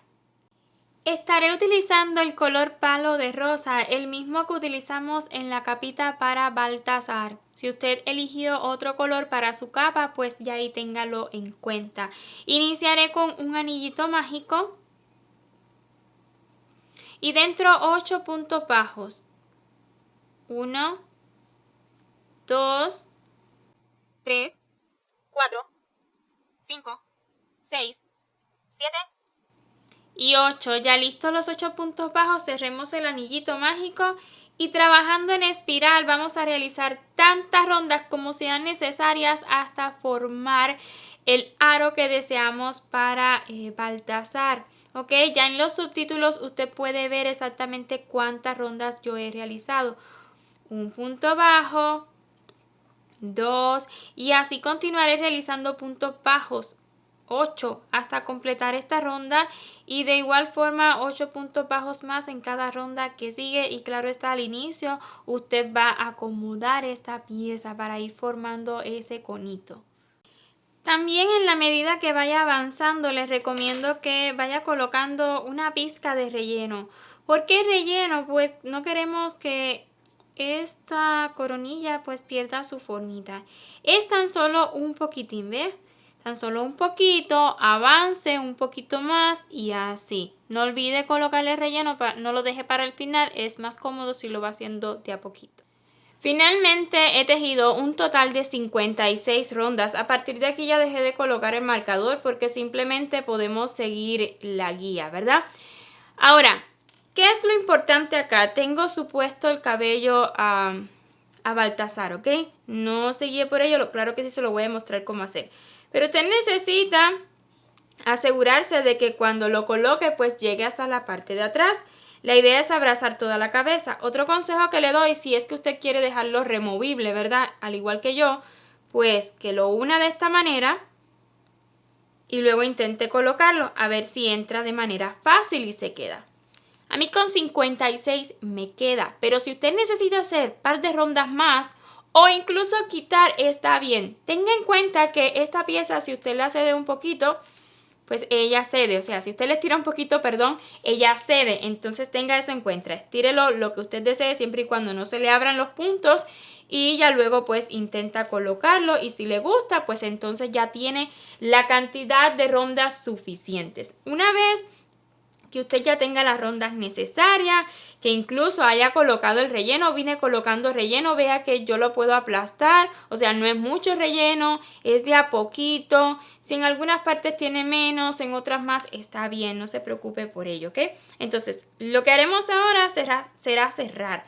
Estaré utilizando el color palo de rosa, el mismo que utilizamos en la capita para Baltasar. Si usted eligió otro color para su capa, pues ya ahí téngalo en cuenta. Iniciaré con un anillito mágico y dentro 8 puntos bajos. 1, 2, 3, 4, 5, 6, 7 y 8. Ya listos los 8 puntos bajos, cerremos el anillito mágico y trabajando en espiral vamos a realizar tantas rondas como sean necesarias hasta formar el aro que deseamos para Baltasar. Ok, ya en los subtítulos usted puede ver exactamente cuántas rondas yo he realizado. Un punto bajo, 2 y así continuaré realizando puntos bajos 8 hasta completar esta ronda y de igual forma 8 puntos bajos más en cada ronda que sigue y claro está al inicio usted va a acomodar esta pieza para ir formando ese conito. También en la medida que vaya avanzando les recomiendo que vaya colocando una pizca de relleno. ¿Por qué relleno? Pues no queremos que esta coronilla pues pierda su formita. Es tan solo un poquitín, ¿ves? Tan solo un poquito, avance un poquito más y así. No olvide colocarle relleno, no lo deje para el final, es más cómodo si lo va haciendo de a poquito. Finalmente he tejido un total de 56 rondas. A partir de aquí ya dejé de colocar el marcador porque simplemente podemos seguir la guía, ¿verdad? Ahora, ¿qué es lo importante acá? Tengo supuesto el cabello a Baltasar, ¿ok? No se guíe por ello, claro que sí se lo voy a mostrar cómo hacer. Pero usted necesita asegurarse de que cuando lo coloque, pues llegue hasta la parte de atrás. La idea es abrazar toda la cabeza. Otro consejo que le doy, si es que usted quiere dejarlo removible, ¿verdad? Al igual que yo, pues que lo una de esta manera y luego intente colocarlo a ver si entra de manera fácil y se queda. A mí con 56 me queda, pero si usted necesita hacer un par de rondas más o incluso quitar, está bien. Tenga en cuenta que esta pieza, si usted la cede un poquito, pues ella cede. O sea, si usted le estira un poquito, perdón, ella cede. Entonces tenga eso en cuenta. Estírelo lo que usted desee siempre y cuando no se le abran los puntos. Y ya luego pues intenta colocarlo y si le gusta, pues entonces ya tiene la cantidad de rondas suficientes. Una vez que usted ya tenga las rondas necesarias, que incluso haya colocado el relleno, vine colocando relleno, vea que yo lo puedo aplastar, o sea, no es mucho relleno, es de a poquito, si en algunas partes tiene menos, en otras más, está bien, no se preocupe por ello, ¿ok? Entonces, lo que haremos ahora será cerrar.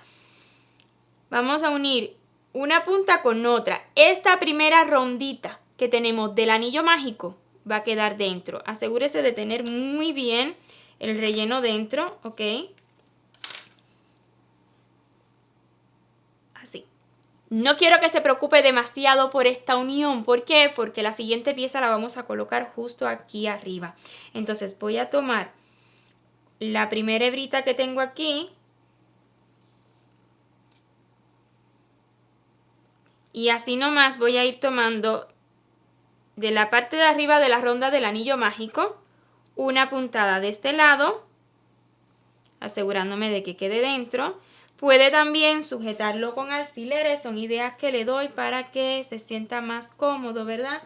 Vamos a unir una punta con otra. Esta primera rondita que tenemos del anillo mágico va a quedar dentro. Asegúrese de tener muy bien el relleno dentro, ¿ok? Así. No quiero que se preocupe demasiado por esta unión. ¿Por qué? Porque la siguiente pieza la vamos a colocar justo aquí arriba. Entonces voy a tomar la primera hebrita que tengo aquí y así nomás voy a ir tomando de la parte de arriba de la ronda del anillo mágico una puntada de este lado, asegurándome de que quede dentro. Puede también sujetarlo con alfileres, son ideas que le doy para que se sienta más cómodo, ¿verdad?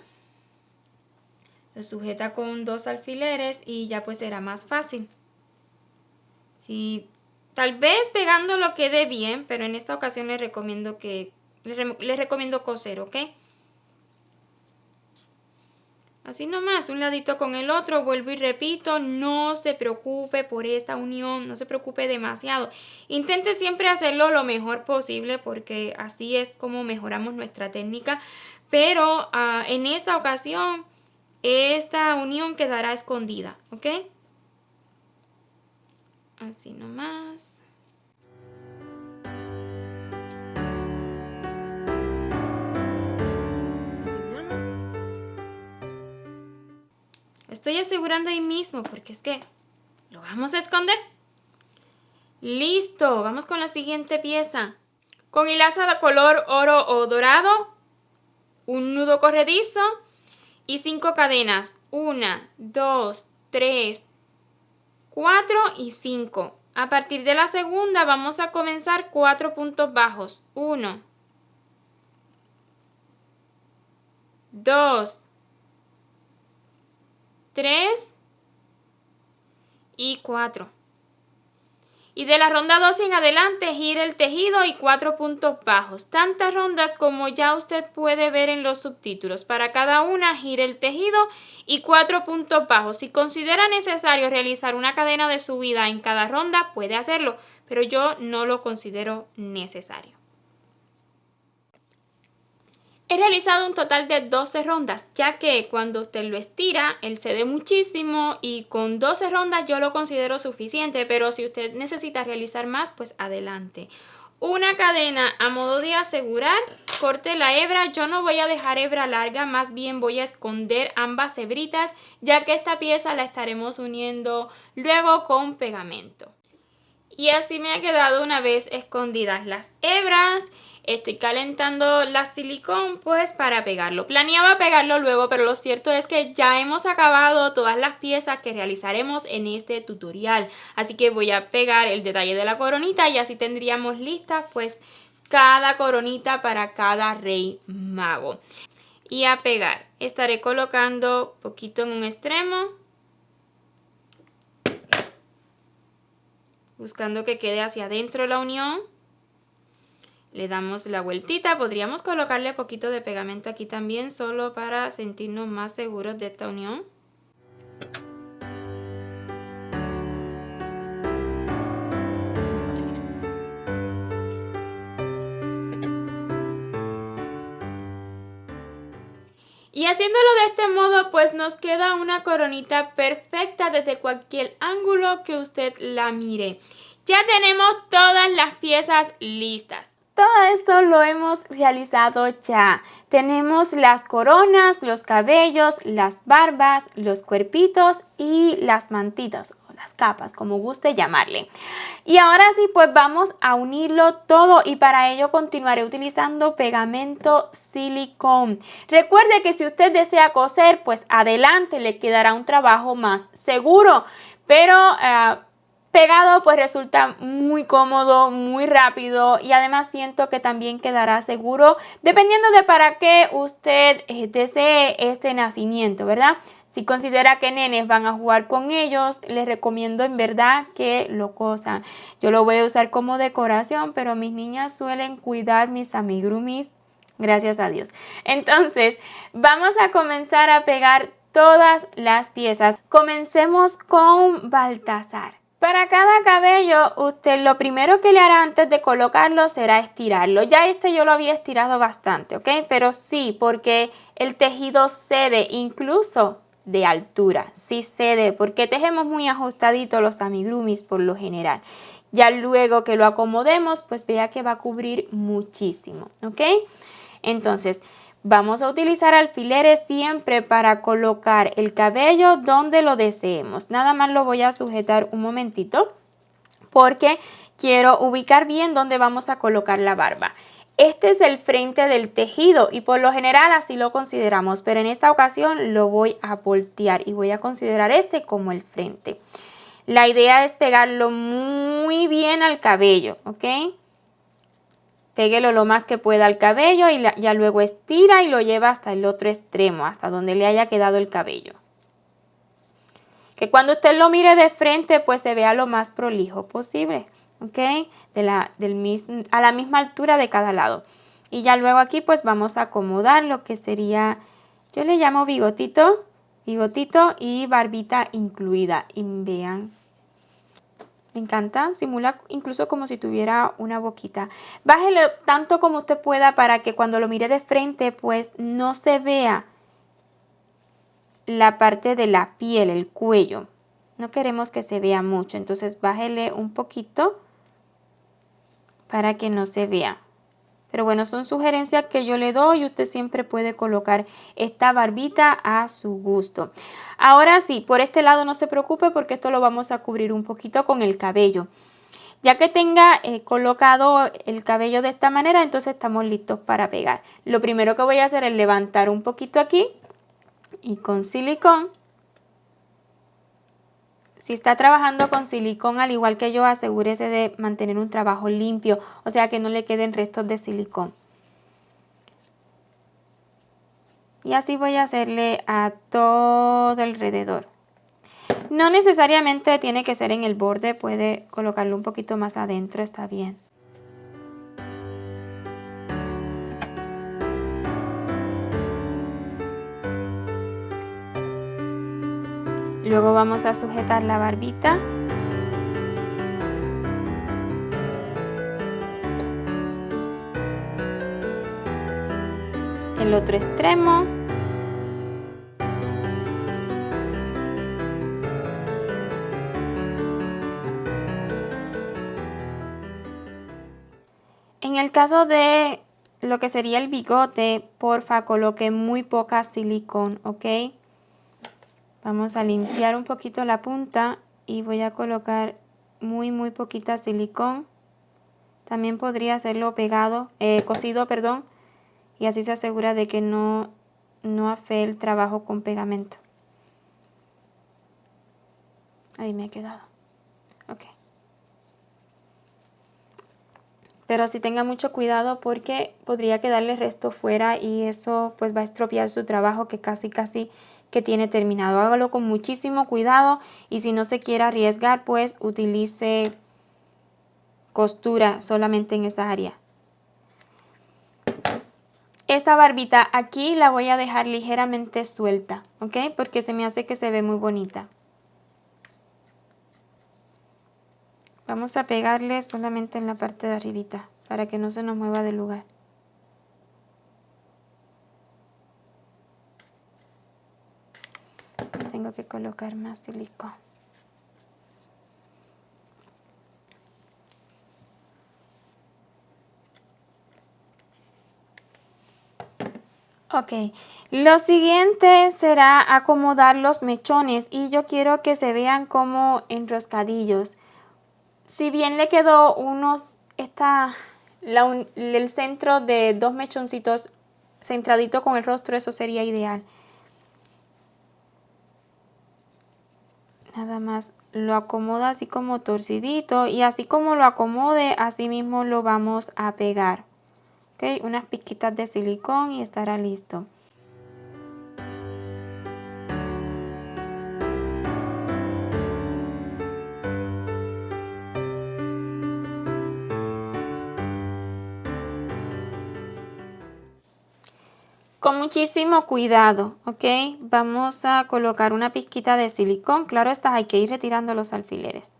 Lo sujeta con 2 alfileres y ya pues será más fácil. Si tal vez pegándolo quede bien, pero en esta ocasión les recomiendo coser, ¿ok? Así nomás, un ladito con el otro, vuelvo y repito, no se preocupe por esta unión, no se preocupe demasiado. Intente siempre hacerlo lo mejor posible porque así es como mejoramos nuestra técnica, pero en esta ocasión esta unión quedará escondida, ¿ok? Así nomás. Estoy asegurando ahí mismo porque es que lo vamos a esconder. Listo, vamos con la siguiente pieza. Con hilaza de color oro o dorado, un nudo corredizo y 5 cadenas. 1, 2, 3, 4 y 5. A partir de la segunda vamos a comenzar 4 puntos bajos. 1, 2, 3 y 4. Y de la ronda 2 en adelante gire el tejido y 4 puntos bajos. Tantas rondas como ya usted puede ver en los subtítulos. Para cada una gire el tejido y 4 puntos bajos. Si considera necesario realizar una cadena de subida en cada ronda, puede hacerlo, pero yo no lo considero necesario. He realizado un total de 12 rondas, ya que cuando usted lo estira, él cede muchísimo y con 12 rondas yo lo considero suficiente, pero si usted necesita realizar más, pues adelante. Una cadena a modo de asegurar, corte la hebra, yo no voy a dejar hebra larga, más bien voy a esconder ambas hebritas, ya que esta pieza la estaremos uniendo luego con pegamento. Y así me ha quedado una vez escondidas las hebras. Estoy calentando la silicón pues para pegarlo. Planeaba pegarlo luego, pero lo cierto es que ya hemos acabado todas las piezas que realizaremos en este tutorial. Así que voy a pegar el detalle de la coronita y así tendríamos listas pues cada coronita para cada rey mago. Y a pegar. Estaré colocando poquito en un extremo, buscando que quede hacia adentro la unión. Le damos la vueltita, podríamos colocarle poquito de pegamento aquí también, solo para sentirnos más seguros de esta unión. Y haciéndolo de este modo, pues nos queda una coronita perfecta desde cualquier ángulo que usted la mire. Ya tenemos todas las piezas listas. Todo esto lo hemos realizado ya. Tenemos las coronas, los cabellos, las barbas, los cuerpitos y las mantitas o las capas, como guste llamarle. Y ahora sí, pues vamos a unirlo todo y para ello continuaré utilizando pegamento silicón. Recuerde que si usted desea coser, pues adelante, le quedará un trabajo más seguro, pero pegado pues resulta muy cómodo, muy rápido y además siento que también quedará seguro dependiendo de para qué usted desee este nacimiento, ¿verdad? Si considera que nenes van a jugar con ellos, les recomiendo en verdad que lo cosan. Yo lo voy a usar como decoración, pero mis niñas suelen cuidar mis amigurumis, gracias a Dios. Entonces, vamos a comenzar a pegar todas las piezas. Comencemos con Baltasar. Para cada cabello, usted lo primero que le hará antes de colocarlo será estirarlo. Ya este yo lo había estirado bastante, ¿ok? Pero sí, porque el tejido cede incluso de altura. Sí cede, porque tejemos muy ajustadito los amigurumis por lo general. Ya luego que lo acomodemos, pues vea que va a cubrir muchísimo, ¿ok? Entonces, vamos a utilizar alfileres siempre para colocar el cabello donde lo deseemos. Nada más lo voy a sujetar un momentito porque quiero ubicar bien dónde vamos a colocar la barba. Este es el frente del tejido y por lo general así lo consideramos, pero en esta ocasión lo voy a voltear y voy a considerar este como el frente. La idea es pegarlo muy bien al cabello, ¿ok? Péguelo lo más que pueda al cabello y ya luego estira y lo lleva hasta el otro extremo, hasta donde le haya quedado el cabello. Que cuando usted lo mire de frente, pues se vea lo más prolijo posible, ¿ok? A la misma altura de cada lado. Y ya luego aquí pues vamos a acomodar lo que sería, yo le llamo bigotito y barbita incluida. Y vean. Me encanta, simula incluso como si tuviera una boquita. Bájele tanto como usted pueda para que cuando lo mire de frente pues no se vea la parte de la piel, el cuello. No queremos que se vea mucho, entonces bájele un poquito para que no se vea. Pero bueno, son sugerencias que yo le doy y usted siempre puede colocar esta barbita a su gusto. Ahora sí, por este lado no se preocupe porque esto lo vamos a cubrir un poquito con el cabello. Ya que tenga colocado el cabello de esta manera, entonces estamos listos para pegar. Lo primero que voy a hacer es levantar un poquito aquí y con silicón. Si está trabajando con silicón al igual que yo, asegúrese de mantener un trabajo limpio, o sea que no le queden restos de silicón. Y así voy a hacerle a todo alrededor. No necesariamente tiene que ser en el borde, puede colocarlo un poquito más adentro, está bien. Luego vamos a sujetar la barbita. El otro extremo. En el caso de lo que sería el bigote, porfa, coloque muy poca silicón, ¿ok? Vamos a limpiar un poquito la punta y voy a colocar muy poquita silicón. También podría hacerlo cosido, perdón, y así se asegura de que no afee el trabajo con pegamento. Ahí me ha quedado. Ok. Pero sí tenga mucho cuidado porque podría quedarle resto fuera y eso pues va a estropear su trabajo que casi que tiene terminado. Hágalo con muchísimo cuidado y si no se quiere arriesgar pues utilice costura solamente en esa área. Esta barbita aquí la voy a dejar ligeramente suelta, ¿ok? Porque se me hace que se ve muy bonita. Vamos a pegarle solamente en la parte de arribita para que no se nos mueva del lugar. que colocar más silicón. Ok, lo siguiente será acomodar los mechones y yo quiero que se vean como enroscadillos. Si bien le quedó el centro de 2 mechoncitos centradito con el rostro, eso sería ideal. Nada más lo acomoda así como torcidito y así como lo acomode, así mismo lo vamos a pegar. Ok, unas pizquitas de silicón y estará listo. Con muchísimo cuidado, ¿ok? Vamos a colocar una pizquita de silicón. Claro está, hay que ir retirando los alfileres.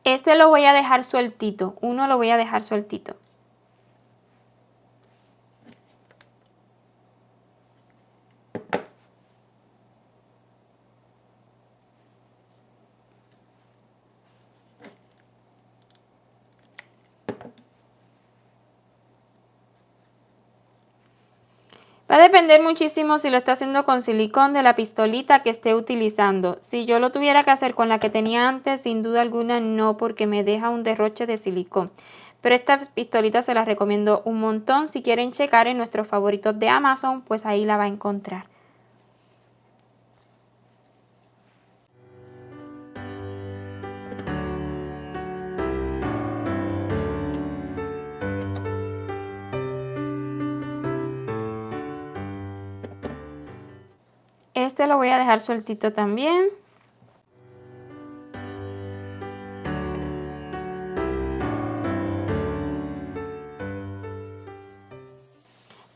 Este lo voy a dejar sueltito, uno lo voy a dejar sueltito. Va a depender muchísimo si lo está haciendo con silicón de la pistolita que esté utilizando. Si yo lo tuviera que hacer con la que tenía antes, sin duda alguna no, porque me deja un derroche de silicón. Pero esta pistolita se la recomiendo un montón. Si quieren checar en nuestros favoritos de Amazon, pues ahí la va a encontrar. Este lo voy a dejar sueltito también.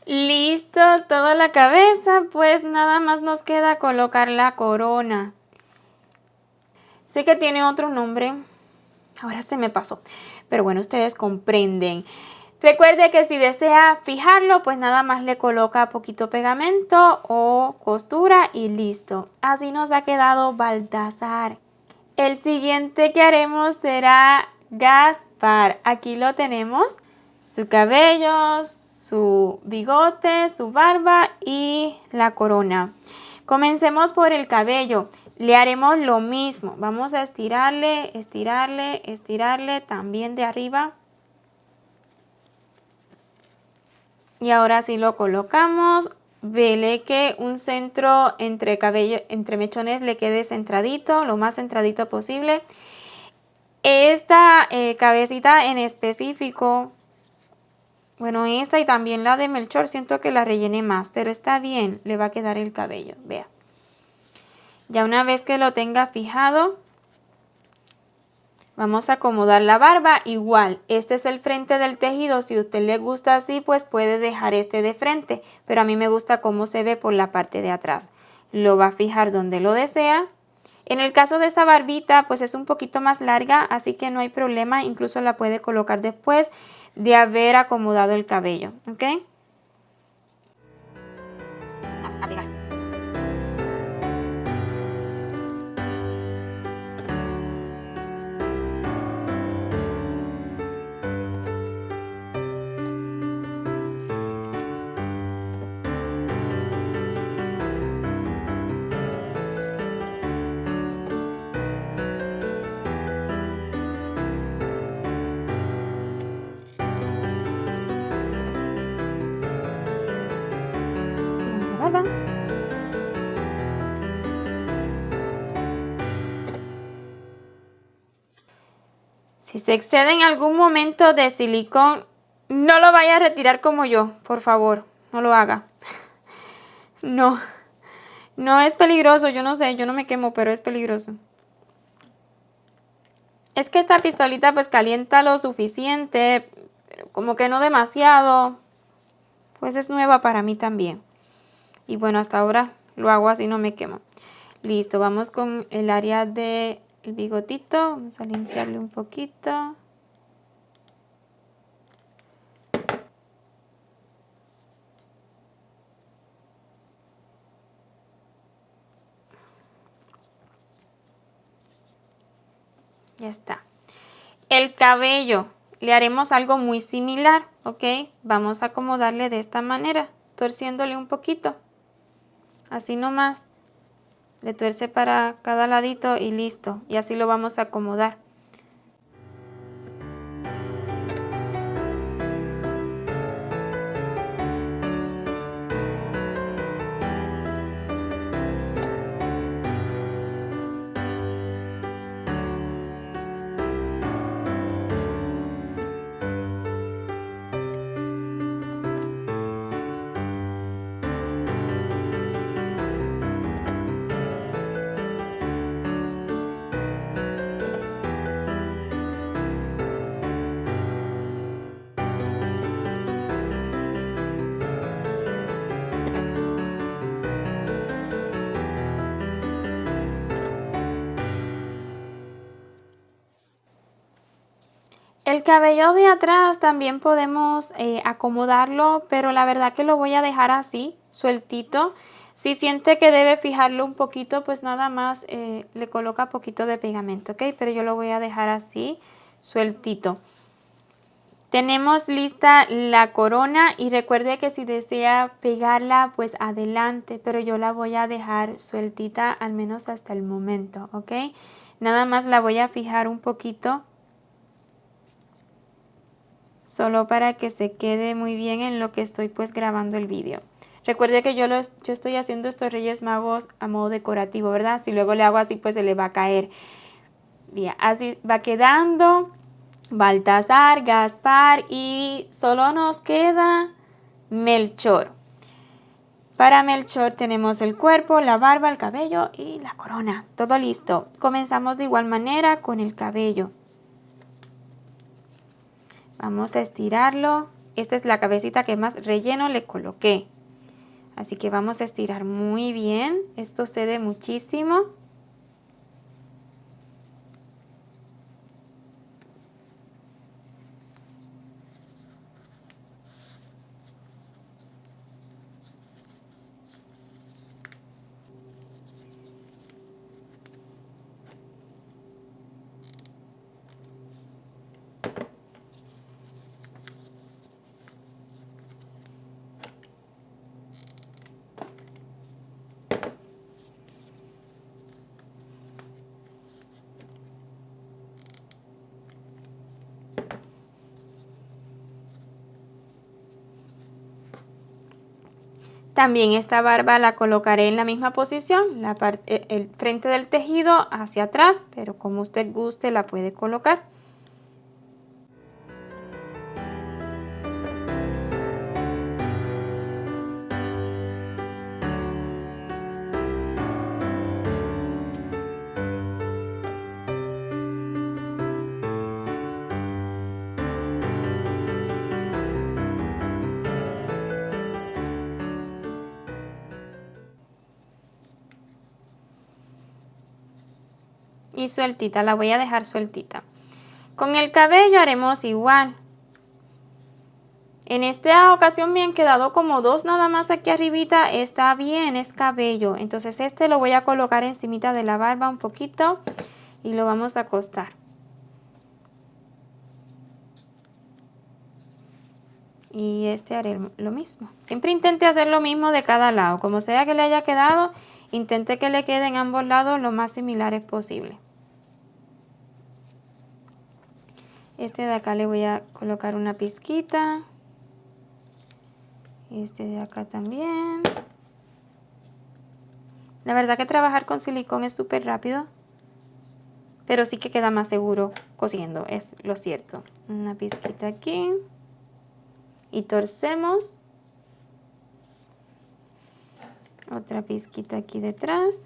Listo, toda la cabeza, pues nada más nos queda colocar la corona. Sé que tiene otro nombre, ahora se me pasó, pero bueno, ustedes comprenden. Recuerde que si desea fijarlo, pues nada más le coloca poquito pegamento o costura y listo. Así nos ha quedado Baltasar. El siguiente que haremos será Gaspar. Aquí lo tenemos, su cabello, su bigote, su barba y la corona. Comencemos por el cabello. Le haremos lo mismo. Vamos a estirarle, estirarle, estirarle también de arriba. Y ahora sí lo colocamos. Vele que un centro entre mechones le quede centradito, lo más centradito posible. Esta cabecita en específico, bueno, esta y también la de Melchor, siento que la rellené más, pero está bien, le va a quedar el cabello, vea. Ya una vez que lo tenga fijado, vamos a acomodar la barba. Igual, este es el frente del tejido. Si a usted le gusta así, pues puede dejar este de frente. Pero a mí me gusta cómo se ve por la parte de atrás. Lo va a fijar donde lo desea. En el caso de esta barbita, pues es un poquito más larga, así que no hay problema. Incluso la puede colocar después de haber acomodado el cabello, ¿ok? A pegar. Vamos a barba. Si se excede en algún momento de silicón, no lo vaya a retirar como yo, por favor, no lo haga. No, no es peligroso, yo no sé, yo no me quemo, pero es peligroso. Es que esta pistolita pues calienta lo suficiente, pero como que no demasiado, pues es nueva para mí también. Y bueno, hasta ahora lo hago así, no me quemo. Listo, vamos con el área del bigotito, vamos a limpiarle un poquito. Ya está. El cabello, le haremos algo muy similar, ¿ok? Vamos a acomodarle de esta manera, torciéndole un poquito. Así nomás. Le tuerce para cada ladito y listo. Y así lo vamos a acomodar. El cabello de atrás también podemos acomodarlo, pero la verdad que lo voy a dejar así, sueltito. Si siente que debe fijarlo un poquito, pues nada más le coloca poquito de pegamento, ¿ok? Pero yo lo voy a dejar así, sueltito. Tenemos lista la corona y recuerde que si desea pegarla, pues adelante, pero yo la voy a dejar sueltita al menos hasta el momento, ¿ok? Nada más la voy a fijar un poquito, solo para que se quede muy bien en lo que estoy pues grabando el vídeo. Recuerde que yo estoy haciendo estos Reyes Magos a modo decorativo, ¿verdad? Si luego le hago así, pues se le va a caer. Bien, así va quedando. Baltasar, Gaspar y solo nos queda Melchor. Para Melchor tenemos el cuerpo, la barba, el cabello y la corona. Todo listo. Comenzamos de igual manera con el cabello. Vamos a estirarlo. Esta es la cabecita que más relleno le coloqué. Así que vamos a estirar muy bien. Esto cede muchísimo. También esta barba la colocaré en la misma posición, el frente del tejido hacia atrás, pero como usted guste la puede colocar. Y sueltita, la voy a dejar sueltita. Con el cabello haremos igual. En esta ocasión me han quedado como dos nada más aquí arribita, está bien, es cabello. Entonces este lo voy a colocar encimita de la barba un poquito y lo vamos a acostar. Y este haré lo mismo. Siempre intente hacer lo mismo de cada lado, como sea que le haya quedado, intente que le quede en ambos lados lo más similares posible. Este de acá le voy a colocar una pizquita. Este de acá también. La verdad que trabajar con silicón es súper rápido, pero sí que queda más seguro cosiendo, es lo cierto. Una pizquita aquí. Y torcemos. Otra pizquita aquí detrás.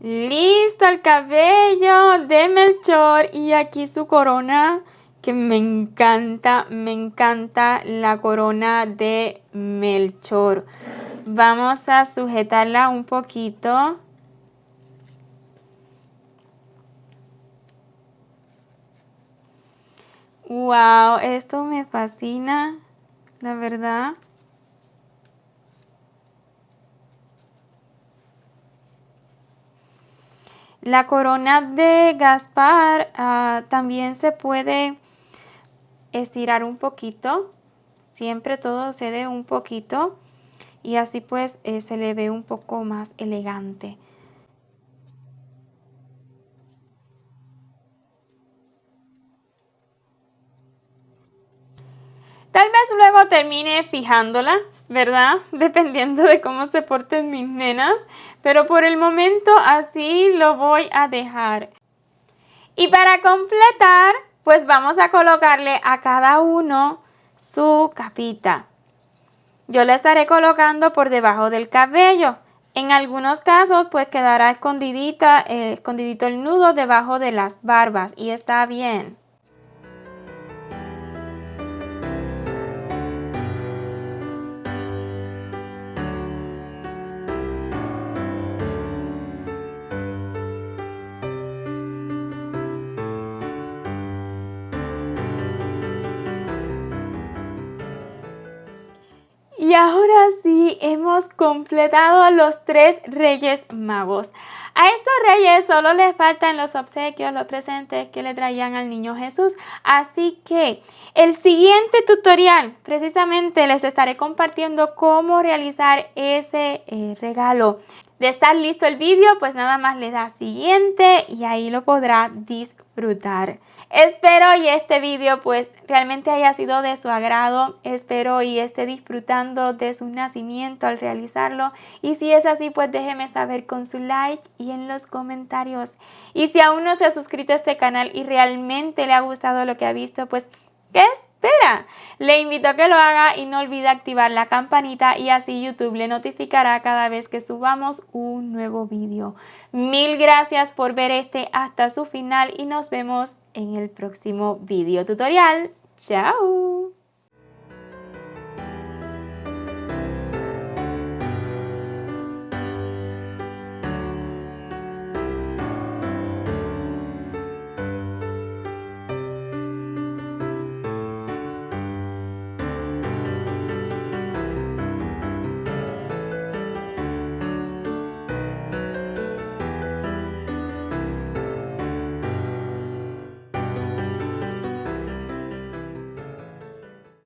Listo el cabello de Melchor y aquí su corona, que me encanta la corona de Melchor. Vamos a sujetarla un poquito. Wow, esto me fascina, la verdad. La corona de Gaspar también se puede estirar un poquito. Siempre todo se dé un poquito y así pues se le ve un poco más elegante. Tal vez luego termine fijándola, ¿verdad? Dependiendo de cómo se porten mis nenas, pero por el momento así lo voy a dejar. Y para completar, pues vamos a colocarle a cada uno su capita. Yo la estaré colocando por debajo del cabello. En algunos casos pues quedará escondidito el nudo debajo de las barbas y está bien. Y ahora sí, hemos completado los 3 Reyes Magos. A estos reyes solo les faltan los obsequios, los presentes que le traían al niño Jesús. Así que el siguiente tutorial, precisamente les estaré compartiendo cómo realizar ese regalo. De estar listo el vídeo, pues nada más le da siguiente y ahí lo podrá disfrutar. Espero y este vídeo pues realmente haya sido de su agrado. Espero y esté disfrutando de su nacimiento al realizarlo. Y si es así, pues déjeme saber con su like y en los comentarios. Y si aún no se ha suscrito a este canal y realmente le ha gustado lo que ha visto, pues ¿qué espera? Le invito a que lo haga y no olvide activar la campanita y así YouTube le notificará cada vez que subamos un nuevo vídeo. Mil gracias por ver este hasta su final y nos vemos en el próximo vídeo tutorial. ¡Chao!